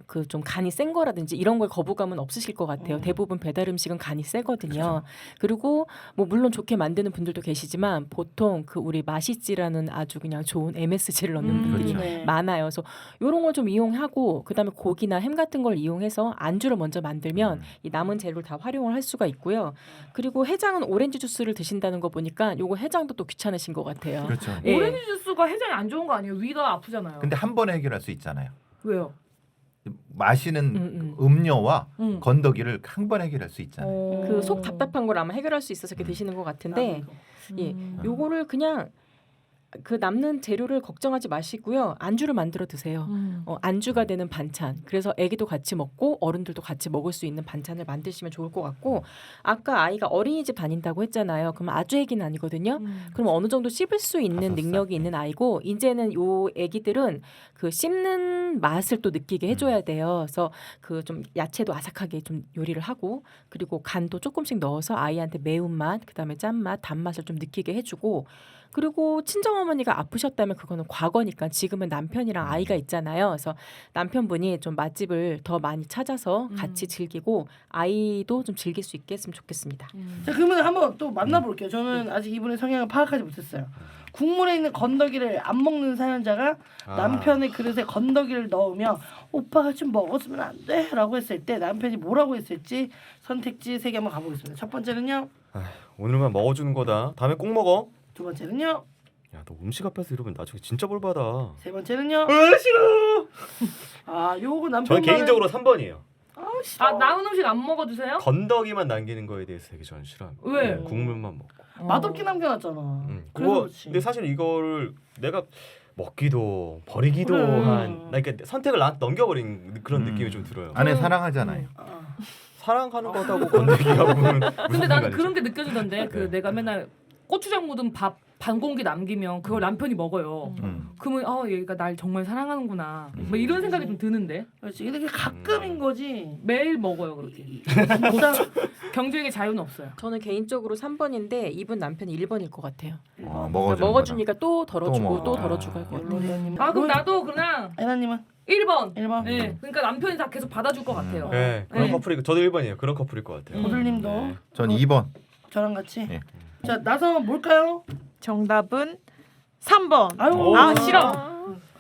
그 좀 간이 센 거라든지 이런 거에 거부감은 없으실 것 같아요. 대부분 배달 음식은 간이 세거든요. 그리고 뭐 물론 좋게 만드는 분들도 계시지만 보통 그 우리 맛있지라는 아주 그냥 좋은 MSG를 넣는 분들이 그렇죠. 네. 많아요. 그래서 이런 걸 좀 이용하고 그다음에 고기나 햄 같은 걸 이용해서 안주를 먼저 만들면 이 남은 재료를 다 활용을 할 수가 있고요. 그리고 해장은 오렌지 주스를 드신다는 거 보니까 요거 해장도 또 귀찮으신 것 같아요. 그렇죠. 예. 오렌지 주스가 해장이 안 좋은 거 아니에요? 위가 아프잖아요. 근데 한 번에 해결할 수 있잖아요. 왜요? 마시는 음료와 음. 건더기를 한 번에 해결할 수 있잖아요. 그 속 답답한 걸 아마 해결할 수 있어서 이렇게 드시는 것 같은데 예, 요거를 그냥 그 남는 재료를 걱정하지 마시고요. 안주를 만들어 드세요. 안주가 되는 반찬. 그래서 아기도 같이 먹고 어른들도 같이 먹을 수 있는 반찬을 만드시면 좋을 것 같고 아까 아이가 어린이집 다닌다고 했잖아요. 그럼 아주 아기는 아니거든요. 그럼 어느 정도 씹을 수 있는 5살. 능력이 있는 아이고 이제는 요 아기들은 그 씹는 맛을 또 느끼게 해줘야 돼요. 그래서 그 좀 야채도 아삭하게 좀 요리를 하고 그리고 간도 조금씩 넣어서 아이한테 매운맛, 그다음에 짠맛, 단맛을 좀 느끼게 해주고 그리고 친정어머니가 아프셨다면 그거는 과거니까 지금은 남편이랑 아이가 있잖아요. 그래서 남편분이 좀 맛집을 더 많이 찾아서 같이 즐기고 아이도 좀 즐길 수 있게 했으면 좋겠습니다. 자 그러면 한번 또 만나볼게요. 저는 아직 이분의 성향을 파악하지 못했어요. 국물에 있는 건더기를 안 먹는 사연자가 남편의 그릇에 건더기를 넣으며 오빠가 좀 먹었으면 안 돼? 라고 했을 때 남편이 뭐라고 했을지 선택지 3개 한번 가보겠습니다. 첫 번째는요. 오늘만 먹어주는 거다. 다음에 꼭 먹어. 두 번째는요. 야, 너 음식 앞에서 이러면 나중에 진짜 벌 받아. 세 번째는요. 싫어. 요거 남편 저는 개인적으로 3번이에요. 아 남은 음식 안 먹어주세요? 건더기만 남기는 거에 대해서 되게 저는 싫어합니다. 왜? 네, 국물만 먹고. 맛없게 남겨놨잖아. 그래서 그거 그렇지. 근데 사실 이거를 내가 먹기도 버리기도 그래. 나 이렇게 선택을 나한테 넘겨버린 그런 느낌이 좀 들어요. 안에 사랑하잖아요. 사랑하는 거다고 건드기가 보면 근데 나는 그런 게 느껴지던데 그 내가 맨날 고추장 묻은 밥 반 공기 남기면 그걸 남편이 먹어요. 그러면 얘가 날 정말 사랑하는구나. 뭐 이런 생각이 좀 드는데 그렇지. 근데 그게 가끔인 거지. 매일 먹어요 그렇게. 진짜 경제의 자유는 없어요. 저는 개인적으로 3번인데 이분 남편이 1번일 것 같아요. 먹어주는 먹어주니까 또 덜어주고 또 또 먹어. 덜어주고 할 것 같아요. 아 그럼 나도 그냥 애나님은 1번. 1번. 네, 그러니까 남편이 다 계속 받아줄 것 같아요. 네, 그런 네. 커플이 저도 1번이에요. 그런 커플일 것 같아요. 고들님도 네. 전 2번. 저랑 같이. 네. 자 나서 뭘까요? 정답은 3번. 아유 아, 싫어.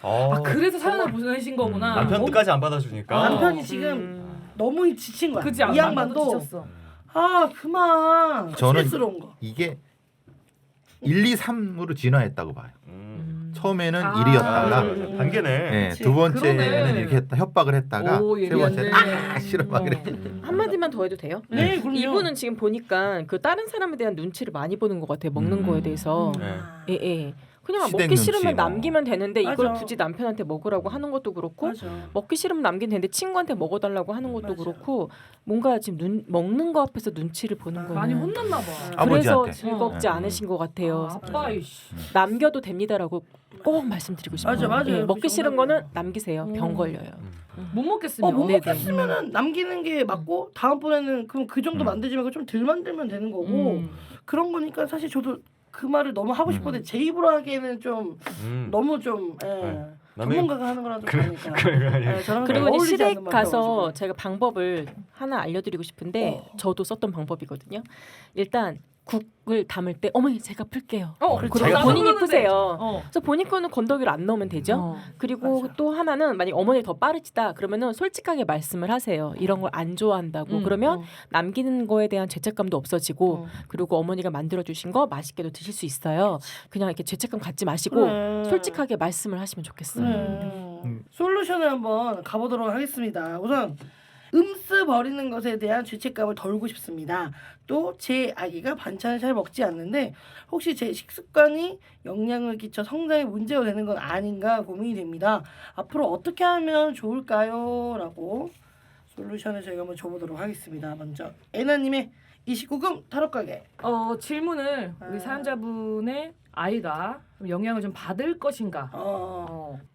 아 그래서 사연을 보내신 거구나. 남편 끝까지 안 받아주니까. 남편이 지금 너무 지친 거야. 그지 이 양반도 지쳤어. 그만 저는 스트레스러운 거. 이게 1, 2, 3으로 진화했다고 봐요. 처음에는 아. 1이었다가 단계네. 네, 그치. 두 번째는 그러네. 이렇게 했다, 협박을 했다가 오, 세 예리한데. 번째는 싫어 막 이래. 한마디만 더 해도 돼요? 네, 그럼요. 이분은 지금 보니까 그 다른 사람에 대한 눈치를 많이 보는 것 같아요. 먹는 거에 대해서. 네. 예, 예. 그냥 시댁 먹기 싫으면 눈치 뭐. 남기면 되는데 이걸 맞아. 굳이 남편한테 먹으라고 하는 것도 그렇고 맞아. 먹기 싫으면 남기면 되는데 친구한테 먹어달라고 하는 것도 맞아. 그렇고 뭔가 지금 먹는 거 앞에서 눈치를 보는 거예요. 많이 혼났나 봐. 그래서 아버지한테. 즐겁지 네. 않으신 것 같아요. 아빠 이씨. 남겨도 됩니다라고 꼭 말씀드리고 싶어요. 맞아, 맞아요. 예, 먹기 싫은 정답이에요. 거는 남기세요. 병 걸려요. 못 먹겠으면. 못 네네. 먹겠으면은 남기는 게 맞고 다음번에는 그럼 그 정도 만들지 말고 좀 덜 만들면 되는 거고 그런 거니까 사실 저도 그 말을 너무 하고 싶은데 제 입으로 하기에는 좀 너무 좀 남의- 전문가가 하는 거랑 좀 다르니까. 그래. 저랑 그리고 좀 이제 어울리지 않는 시댁 말 가서 배워가지고. 제가 방법을 하나 알려드리고 싶은데 저도 썼던 방법이거든요. 일단 국을 담을 때 어머니 제가 풀게요. 그렇지. 그리고 제가 본인이 그러는데. 푸세요. 어. 그래서 본인 거는 건더기를 안 넣으면 되죠. 그리고 맞아. 또 하나는 만약 어머니 더 빠르시다 그러면은 솔직하게 말씀을 하세요. 이런 걸 안 좋아한다고. 그러면 남기는 거에 대한 죄책감도 없어지고 그리고 어머니가 만들어 주신 거 맛있게도 드실 수 있어요. 그냥 이렇게 죄책감 갖지 마시고 그래. 솔직하게 말씀을 하시면 좋겠어요. 솔루션을 한번 가보도록 하겠습니다. 우선 음스 버리는 것에 대한 죄책감을 덜고 싶습니다. 또 제 아기가 반찬을 잘 먹지 않는데 혹시 제 식습관이 영향을 끼쳐 성장에 문제가 되는 건 아닌가 고민이 됩니다. 앞으로 어떻게 하면 좋을까요? 라고 솔루션을 저희가 한번 줘보도록 하겠습니다. 먼저 애나님의 29금 타로 가게. 질문을 우리 사연자분의 아이가 영향을 좀 받을 것인가.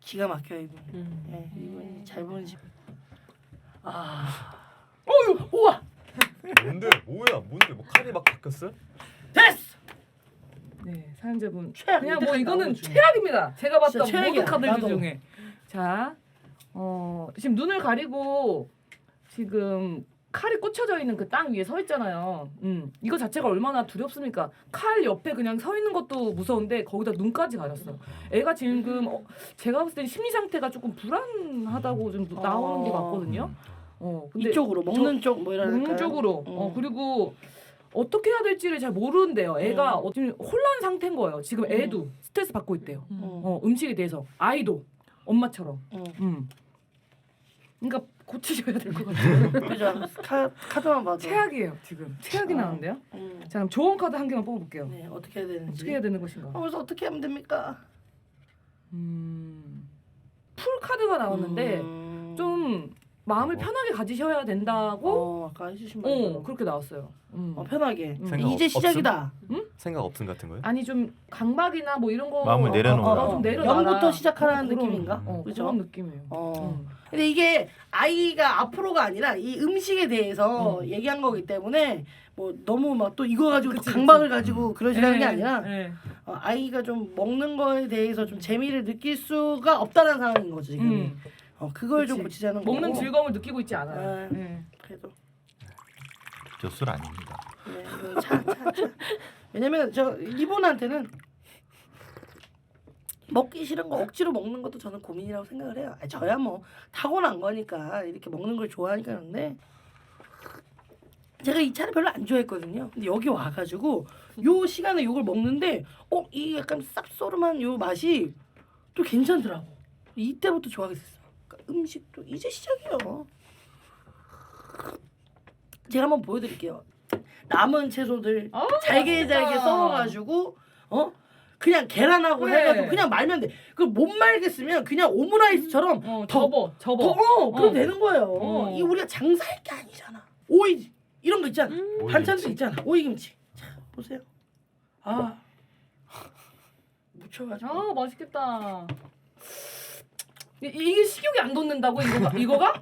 기가 막혀요 이분. 네, 이분 잘 보는 집. 우와 뭔데? 뭐야? 뭔데? 뭐 칼이 막 바뀌었어? 됐어. 네, 사연자분 최악. 그냥 뭐 이때까지 이거는 나온 거 중에. 최악입니다. 제가 봤던 진짜 모든 최악이야. 카드들 나도. 중에. 자, 지금 눈을 가리고 지금 칼이 꽂혀져 있는 그 땅 위에 서 있잖아요. 이거 자체가 얼마나 두렵습니까? 칼 옆에 그냥 서 있는 것도 무서운데 거기다 눈까지 가렸어. 애가 지금 제가 봤을 땐 심리 상태가 조금 불안하다고 좀 나오는 게 같거든요. 근데 이쪽으로 먹는 쪽 뭐 이런 먹는 쪽으로. 그리고 어떻게 해야 될지를 잘 모르는데요. 애가 지금 혼란 상태인 거예요. 지금 애도 스트레스 받고 있대요. 음식에 대해서 아이도 엄마처럼. 그러니까 고치셔야 될 것 같아요. 그죠? 카드만 봐도. 최악이에요 지금. 최악이 나는데요. 음. 자 그럼 좋은 카드 한 개만 뽑아볼게요. 네, 어떻게 해야 되는지. 어떻게 해야 되는 것인가? 그래서 어떻게 하면 됩니까? 풀 카드가 나왔는데 좀 마음을 편하게 가지셔야 된다고. 아까 해주신 말. 그렇게 나왔어요. 편하게. 생각 이제 없음? 시작이다. 생각 없음 같은 거예요? 아니 좀 강박이나 뭐 이런 거 마음을 내려놓으라. 좀 내려놔라. 0부터 시작하라는 그런, 느낌인가? 그죠? 그런 느낌이에요. 근데 이게 아이가 앞으로가 아니라 이 음식에 대해서 얘기한 거기 때문에 뭐 너무 막 또 이거 가지고 그치, 또 강박을 가지고 그러시라는 게 네, 아니라 네. 아이가 좀 먹는 거에 대해서 좀 재미를 느낄 수가 없다는 상황인 거지 지금. 그걸 좀 그치. 고치자는 거고. 먹는 즐거움을 느끼고 있지 않아요. 그래도 저 술 아닙니다. 네, 이거 차. 왜냐면 저 이분한테는 먹기 싫은 거 억지로 먹는 것도 저는 고민이라고 생각을 해요. 저야 뭐 타고난 거니까 이렇게 먹는 걸 좋아하니까 그런데 제가 이 차를 별로 안 좋아했거든요. 근데 여기 와가지고 요 시간에 요걸 먹는데 이 약간 쌉소름한 요 맛이 또 괜찮더라고. 이때부터 좋아하게 됐어요. 그러니까 음식도 이제 시작이에요. 제가 한번 보여드릴게요. 남은 채소들 아, 잘게 맛있겠다. 썰어가지고 그냥 계란하고 그래. 해가지고 그냥 말면 돼. 그 못 말겠으면 그냥 오므라이스처럼 접어. 그럼 되는 거예요. 어. 이 우리가 장사할 게 아니잖아. 오이 이런 거 있잖아. 오이김치. 반찬도 있잖아. 오이김치. 자 보세요. 아 묻혀가지고. 아 맛있겠다. 이게 식욕이 안 돋는다고 이거가?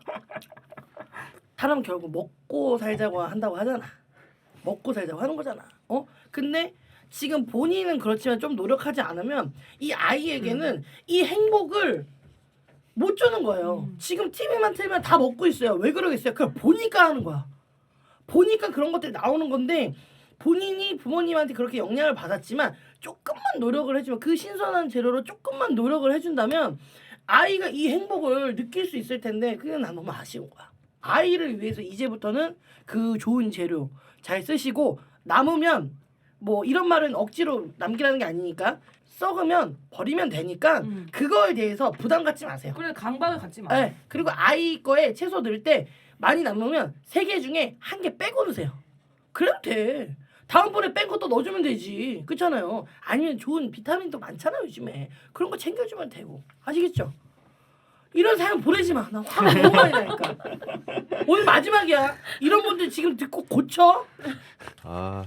사람 결국 먹고 살자고 한다고 하잖아. 먹고 살자고 하는 거잖아. 근데 지금 본인은 그렇지만 좀 노력하지 않으면 이 아이에게는 이 행복을 못 주는 거예요. 지금 TV만 틀면 다 먹고 있어요. 왜 그러겠어요? 그냥 보니까 하는 거야. 보니까 그런 것들이 나오는 건데 본인이 부모님한테 그렇게 영향을 받았지만 조금만 노력을 해주면 그 신선한 재료로 조금만 노력을 해준다면 아이가 이 행복을 느낄 수 있을 텐데 그게 난 너무 아쉬운 거야. 아이를 위해서 이제부터는 그 좋은 재료 잘 쓰시고 남으면 뭐 이런 말은 억지로 남기라는 게 아니니까 썩으면 버리면 되니까 그거에 대해서 부담 갖지 마세요. 그래 강박을 갖지 마. 네, 그리고 아이 거에 채소 넣을 때 많이 남으면 3개 중에 1개 빼고 넣으세요. 그래도 돼. 다음번에 뺀 것도 넣어주면 되지. 그렇잖아요. 아니면 좋은 비타민도 많잖아요 요즘에. 그런 거 챙겨주면 되고. 아시겠죠? 이런 사연 보내지 마. 나 화가 너무 많이 나니까. 오늘 마지막이야. 이런 분들 지금 듣고 고쳐. 아,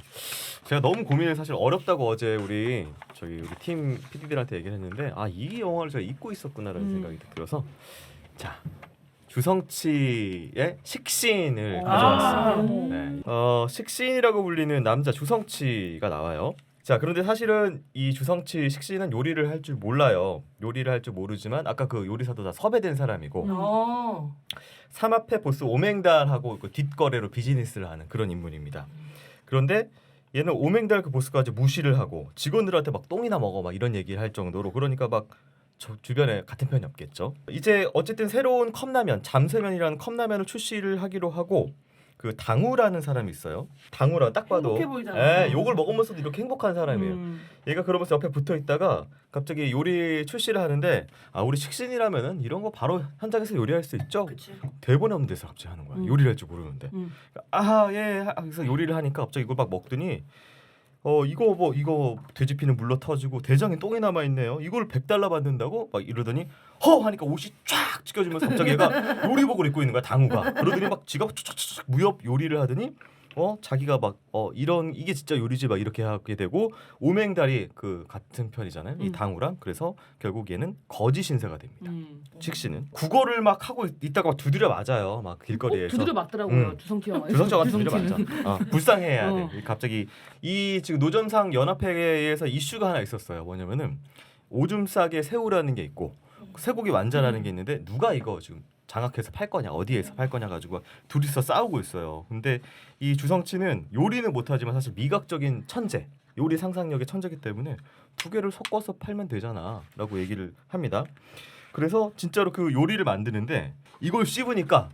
제가 너무 고민을 사실 어렵다고 어제 우리 팀 PD들한테 얘기를 했는데 이 영화를 제가 잊고 있었구나라는 생각이 들어서 자 주성치의 식신을 가져왔습니다. 네. 식신이라고 불리는 남자 주성치가 나와요. 자 그런데 사실은 이 주성치 식신은 요리를 할 줄 몰라요. 요리를 할 줄 모르지만 아까 그 요리사도 다 섭외된 사람이고 삼합회 보스 오맹달하고 그 뒷거래로 비즈니스를 하는 그런 인물입니다. 그런데 얘는 오맹달 그 보스까지 무시를 하고 직원들한테 막 똥이나 먹어 막 이런 얘기를 할 정도로 그러니까 막 저 주변에 같은 편이 없겠죠. 이제 어쨌든 새로운 컵라면 잠새면이라는 컵라면을 출시를 하기로 하고 그 당우라는 사람이 있어요. 당우라 딱 봐도 행복해 보이잖아. 욕을 먹으면서도 이렇게 행복한 사람이에요. 얘가 그러면서 옆에 붙어 있다가 갑자기 요리 출시를 하는데 우리 식신이라면은 이런 거 바로 현장에서 요리할 수 있죠. 그치. 대본에 없는 데서 갑자기 하는 거야. 요리를 할 줄 모르는데. 예. 그래서 요리를 하니까 갑자기 이걸 막 먹더니 이거 돼지피는 물러 터지고 대장에 똥이 남아 있네요. 이걸 $100 받는다고 막 이러더니 하니까 옷이 쫙 찢겨지면서 갑자기 얘가 요리복을 입고 있는 거야 당우가. 그러더니 막 지가 촥촥촥 무협 요리를 하더니 자기가 막 이게 진짜 요리지 막 이렇게 하게 되고 오맹달이 그 같은 편이잖아요. 이 당우랑. 그래서 결국 얘는 거짓 신세가 됩니다. 식신은 국어를 막 하고 있다가 막 두드려 맞아요. 막 길거리에서. 두드려 맞더라고요. 주성치 영화. 주성치가 두드려 맞아. 불쌍해야 돼. 갑자기 이 지금 노점상 연합회에서 이슈가 하나 있었어요. 뭐냐면은 오줌 싸게 새우라는 게 있고 쇠고기 완자라는 게 있는데 누가 이거 지금 장악해서 팔 거냐 어디에서 팔 거냐 가지고 둘이서 싸우고 있어요. 근데 이 주성치는 요리는 못하지만 사실 미각적인 천재, 요리 상상력의 천재이기 때문에 두 개를 섞어서 팔면 되잖아라고 얘기를 합니다. 그래서 진짜로 그 요리를 만드는데 이걸 씹으니까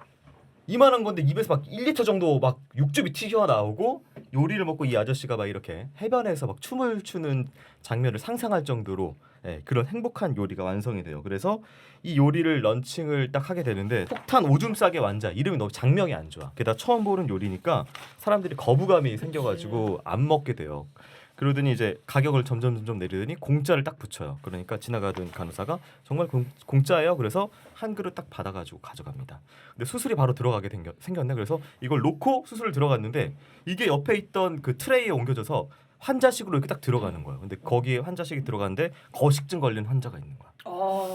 이만한 건데 입에서 막 1리터 정도 막 육즙이 튀어나오고 요리를 먹고 이 아저씨가 막 이렇게 해변에서 막 춤을 추는 장면을 상상할 정도로 그런 행복한 요리가 완성이 돼요. 그래서 이 요리를 런칭을 딱 하게 되는데 폭탄 오줌 싸게 완자 이름이 너무 장명이 안 좋아. 게다가 처음 보는 요리니까 사람들이 거부감이 생겨가지고 안 먹게 돼요. 그러더니 이제 가격을 점점 내리더니 공짜를 딱 붙여요. 그러니까 지나가던 간호사가 정말 공짜예요. 그래서 한 그릇 딱 받아가지고 가져갑니다. 근데 수술이 바로 들어가게 생겼네. 그래서 이걸 놓고 수술을 들어갔는데 이게 옆에 있던 그 트레이에 옮겨져서 환자식으로 이렇게 딱 들어가는 거예요. 근데 거기에 환자식이 들어가는데 거식증 걸린 환자가 있는 거야.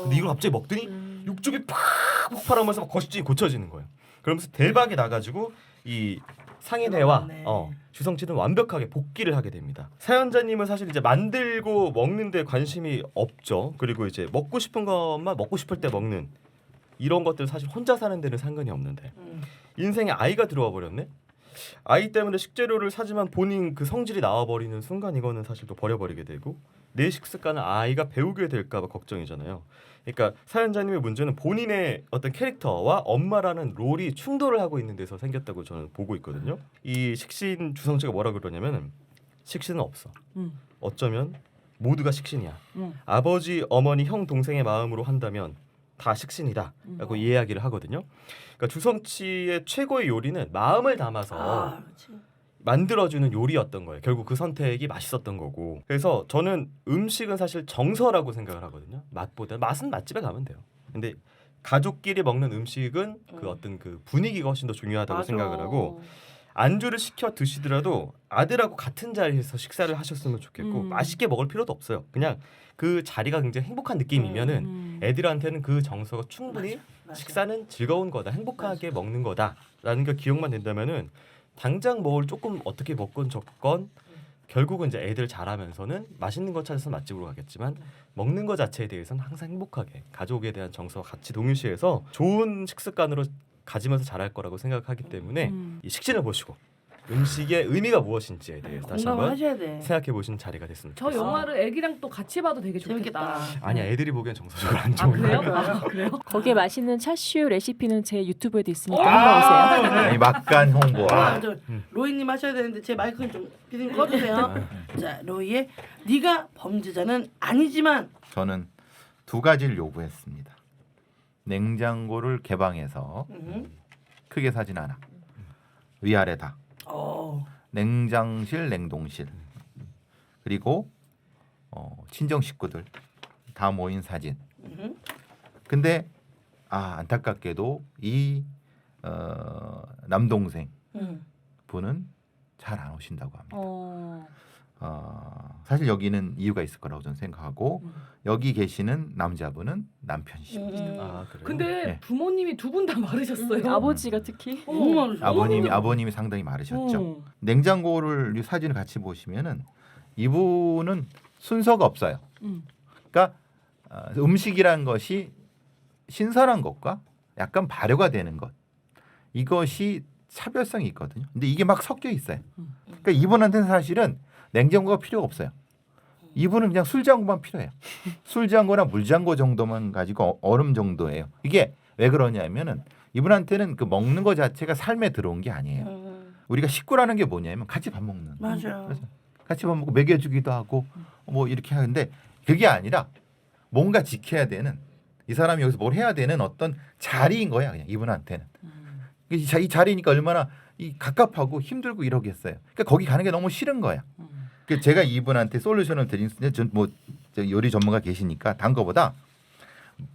근데 이걸 갑자기 먹더니 육즙이 팍 폭발하면서 막 거식증이 고쳐지는 거예요. 그러면서 대박이 나가지고 이 상인회와 주성치는 완벽하게 복귀를 하게 됩니다. 사연자님은 사실 이제 만들고 먹는데 관심이 없죠. 그리고 이제 먹고 싶은 것만 먹고 싶을 때 먹는 이런 것들 사실 혼자 사는 데는 상관이 없는데 인생에 아이가 들어와 버렸네. 아이 때문에 식재료를 사지만 본인 그 성질이 나와버리는 순간 이거는 사실 또 버려버리게 되고 내 식습관을 아이가 배우게 될까봐 걱정이잖아요. 그러니까 사연자님의 문제는 본인의 어떤 캐릭터와 엄마라는 롤이 충돌을 하고 있는 데서 생겼다고 저는 보고 있거든요. 이 식신 주성치가 뭐라 그러냐면은 식신은 없어. 어쩌면 모두가 식신이야. 아버지, 어머니, 형, 동생의 마음으로 한다면 다 식신이다라고 이야기를 하거든요. 그러니까 주성치의 최고의 요리는 마음을 담아서 만들어주는 요리였던 거예요. 결국 그 선택이 맛있었던 거고. 그래서 저는 음식은 사실 정서라고 생각을 하거든요. 맛보다 맛은 맛집에 가면 돼요. 근데 가족끼리 먹는 음식은 그 어떤 그 분위기가 훨씬 더 중요하다고 맞아. 생각을 하고 안주를 시켜 드시더라도 아들하고 같은 자리에서 식사를 하셨으면 좋겠고 맛있게 먹을 필요도 없어요. 그냥 그 자리가 굉장히 행복한 느낌이면은 애들한테는 그 정서가 충분히 맞아. 식사는 즐거운 거다, 행복하게 먹는 거다라는 게 기억만 된다면은 당장 뭘 조금 어떻게 먹건 적건 결국은 이제 애들 자라면서는 맛있는 거 찾아서 맛집으로 가겠지만 먹는 거 자체에 대해서는 항상 행복하게 가족에 대한 정서와 같이 동일시해서 좋은 식습관으로 가지면서 자랄 거라고 생각하기 때문에 이 식신을 보시고 음식의 의미가 무엇인지에 대해서 다시 공감을 한번 하셔야 돼. 생각해 보시는 자리가 됐습니다. 저 영화를 애기랑 또 같이 봐도 되게 좋겠다. 재밌겠다. 아니야, 애들이 보기엔 정서적으로 안 아 좋은 그래요? 거예요. 아, 그래요? 거기에 맛있는 차슈 레시피는 제 유튜브에도 있으니까 한번 보세요. 아니, 막간 홍보. 아, 저 로이님 하셔야 되는데 제 마이크는 좀 피디님 꺼주세요. 자, 로이의 네가 범죄자는 아니지만 저는 두 가지를 요구했습니다. 냉장고를 개방해서 크게 사진 않아. 위아래 다. 냉장실, 냉동실. 그리고 친정 식구들 다 모인 사진. 근데 안타깝게도 이 남동생 분은 잘 안 오신다고 합니다. 사실 여기는 이유가 있을 거라고 저는 생각하고 여기 계시는 남자분은 남편이십니다. 아, 그래요? 근데 네. 부모님이 두 분 다 마르셨어요. 아버지가 특히 너무 많으셔. 아버님이 상당히 마르셨죠. 어. 냉장고를 이 사진을 같이 보시면은 이분은 순서가 없어요. 그러니까 음식이란 것이 신선한 것과 약간 발효가 되는 것 이것이 차별성이 있거든요. 근데 이게 막 섞여 있어요. 그러니까 이분한테는 사실은 냉장고가 필요가 없어요. 이분은 그냥 술장고만 필요해요. 술장고나 물장고 정도만 가지고 얼음 정도예요. 이게 왜 그러냐면은 이분한테는 그 먹는 것 자체가 삶에 들어온 게 아니에요. 우리가 식구라는 게 뭐냐면 같이 밥 먹는. 맞아. 그래서 같이 밥 먹고 먹여주기도 하고 뭐 이렇게 하는데 그게 아니라 뭔가 지켜야 되는 이 사람이 여기서 뭘 해야 되는 어떤 자리인 거야 그냥 이분한테는. 이 자리니까 얼마나 갑갑하고 힘들고 이러겠어요. 그러니까 거기 가는 게 너무 싫은 거야. 그래서 제가 이분한테 솔루션을 드린 뭐 요리 전문가 계시니까 단 거보다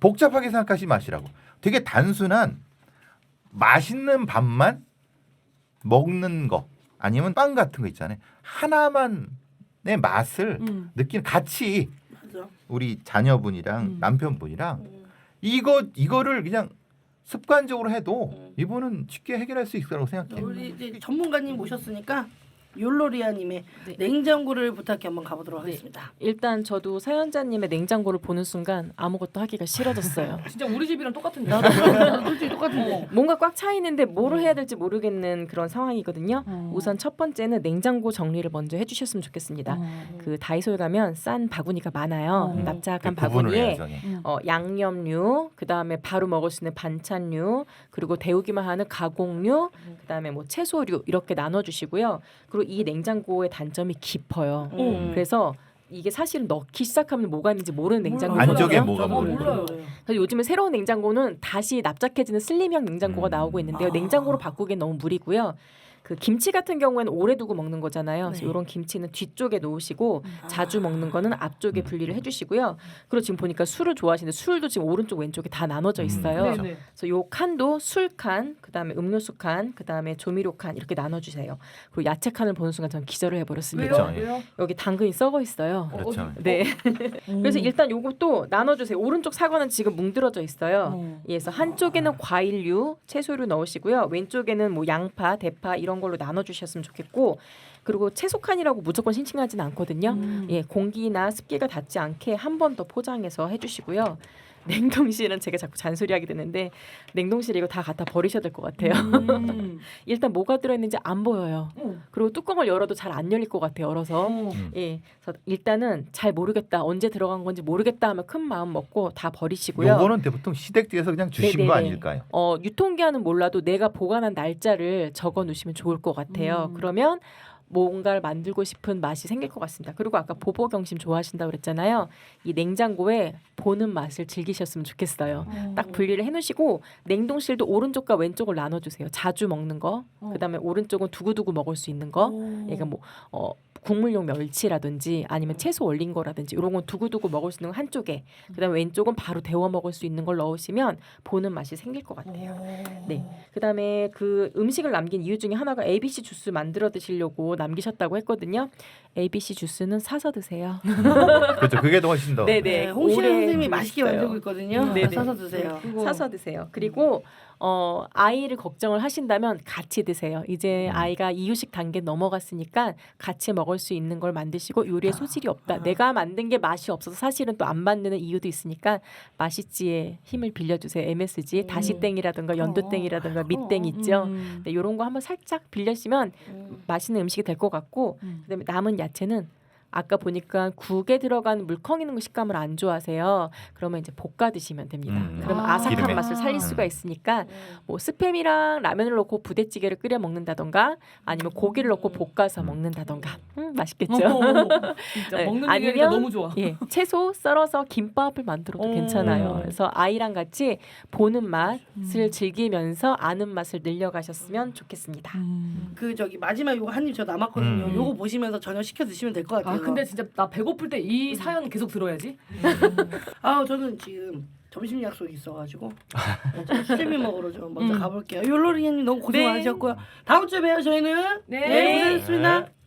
복잡하게 생각하지 마시라고. 되게 단순한 맛있는 밥만 먹는 거 아니면 빵 같은 거 있잖아요. 하나만의 맛을 느끼는 같이 맞아. 우리 자녀분이랑 남편분이랑 이거를 그냥 습관적으로 해도 이분은 쉽게 해결할 수 있을 거라고 생각해요. 우리 이제 전문가님 모셨으니까 욜로리아님의 네. 냉장고를 부탁해 한번 가보도록 하겠습니다. 일단 저도 사연자님의 냉장고를 보는 순간 아무것도 하기가 싫어졌어요. 진짜 우리 집이랑 똑같은데. 솔직히 똑같은데. 뭔가 꽉 차 있는데 뭐를 해야 될지 모르겠는 그런 상황이거든요. 우선 첫 번째는 냉장고 정리를 먼저 해주셨으면 좋겠습니다. 그 다이소에 가면 싼 바구니가 많아요. 납작한 구분을 해요, 바구니에 저게. 양념류, 그 다음에 바로 먹을 수 있는 반찬류, 그리고 데우기만 하는 가공류, 그 다음에 뭐 채소류 이렇게 나눠주시고요. 그리고 이 냉장고의 단점이 깊어요. 그래서 이게 사실은 넣기 시작하면 뭐가 있는지 모르는 냉장고거든요. 안쪽에 뭐가 몰라요. 그래서 요즘에 새로운 냉장고는 다시 납작해지는 슬림형 냉장고가 나오고 있는데요. 냉장고로 바꾸기엔 너무 무리고요. 그 김치 같은 경우에는 오래 두고 먹는 거잖아요. 그래서 이런 김치는 뒤쪽에 놓으시고 자주 먹는 거는 앞쪽에 분리를 해주시고요. 그리고 지금 보니까 술을 좋아하시는데 술도 지금 오른쪽 왼쪽에 다 나눠져 있어요. 네네. 그래서 요 칸도 술칸, 그다음에 음료수 칸, 그다음에 조미료 칸 이렇게 나눠주세요. 그리고 야채 칸을 보는 순간 저는 기절을 해버렸습니다. 그렇죠. 왜요? 여기 당근이 썩어 있어요. 그렇죠. 네. 그래서 일단 요것도 나눠주세요. 오른쪽 사과는 지금 뭉들어져 있어요. 그래서 한쪽에는 과일류, 채소류 넣으시고요. 왼쪽에는 뭐 양파, 대파 이런 걸로 나눠주셨으면 좋겠고, 그리고 채소 칸이라고 무조건 싱싱하지는 않거든요. 예, 공기나 습기가 닿지 않게 한 번 더 포장해서 해주시고요. 냉동실은 제가 자꾸 잔소리하게 되는데 냉동실에 이거 다 갖다 버리셔야 될 것 같아요. 일단 뭐가 들어있는지 안 보여요. 그리고 뚜껑을 열어도 잘 안 열릴 것 같아요. 열어서. 예, 그래서 일단은 잘 모르겠다, 언제 들어간 건지 모르겠다 하면 큰 마음 먹고 다 버리시고요. 요거는 보통 시댁 뒤에서 그냥 주신 거 네네네. 아닐까요? 유통기한은 몰라도 내가 보관한 날짜를 적어 놓으시면 좋을 것 같아요. 그러면 뭔가를 만들고 싶은 맛이 생길 것 같습니다. 그리고 아까 보보경심 좋아하신다고 그랬잖아요. 이 냉장고에 보는 맛을 즐기셨으면 좋겠어요. 딱 분리를 해놓으시고 냉동실도 오른쪽과 왼쪽을 나눠주세요. 자주 먹는 거, 그다음에 오른쪽은 두고두고 먹을 수 있는 거, 그러니까 뭐 국물용 멸치라든지 아니면 채소 얼린 거라든지 이런 건 두고두고 먹을 수 있는 거 한쪽에, 그다음에 왼쪽은 바로 데워 먹을 수 있는 걸 넣으시면 보는 맛이 생길 것 같아요. 네. 그다음에 그 음식을 남긴 이유 중에 하나가 ABC 주스 만들어 드시려고 남기셨다고 했거든요. ABC 주스는 사서 드세요. 그렇죠. 그게 더 훨씬 더. 네네. 홍신혜 오래 선생님이 드실 맛있게 수 있어요. 만들고 있거든요. 네네. 사서 드세요. 사서 드세요. 그리고 아이를 걱정을 하신다면 같이 드세요. 이제 아이가 이유식 단계 넘어갔으니까 같이 먹을 수 있는 걸 만드시고 요리에 소질이 없다. 내가 만든 게 맛이 없어서 사실은 또 안 만드는 이유도 있으니까 맛있지에 힘을 빌려주세요. MSG 다시땡이라든가 연두땡이라든가 밑땡 있죠. 네, 이런 거 한번 살짝 빌려시면 맛있는 음식이 될 것 같고, 그다음에 남은 야채는 아까 보니까 국에 들어간 물컹이는 식감을 안 좋아하세요. 그러면 이제 볶아 드시면 됩니다. 그러면 아삭한 기름에. 맛을 살릴 수가 있으니까 뭐 스팸이랑 라면을 넣고 부대찌개를 끓여 먹는다던가 아니면 고기를 넣고 볶아서 먹는다던가 맛있겠죠. 진짜 네. 먹는 아니면 얘기가 너무 좋아. 예, 채소 썰어서 김밥을 만들어도 괜찮아요. 그래서 아이랑 같이 보는 맛을 즐기면서 아는 맛을 늘려가셨으면 좋겠습니다. 그 저기 마지막 요거 한 입 저 남았거든요. 요거 보시면서 저녁 시켜 드시면 될 것 같아요. 아 근데 진짜 나 배고플 때 이 사연 계속 들어야지. 저는 지금 점심 약속이 있어가지고 수제비 먹으러 좀 먼저 가볼게요. 욜로리님 너무 고생 네. 많으셨고요. 다음 주에 봬요 저희는. 네. 고생했습니다.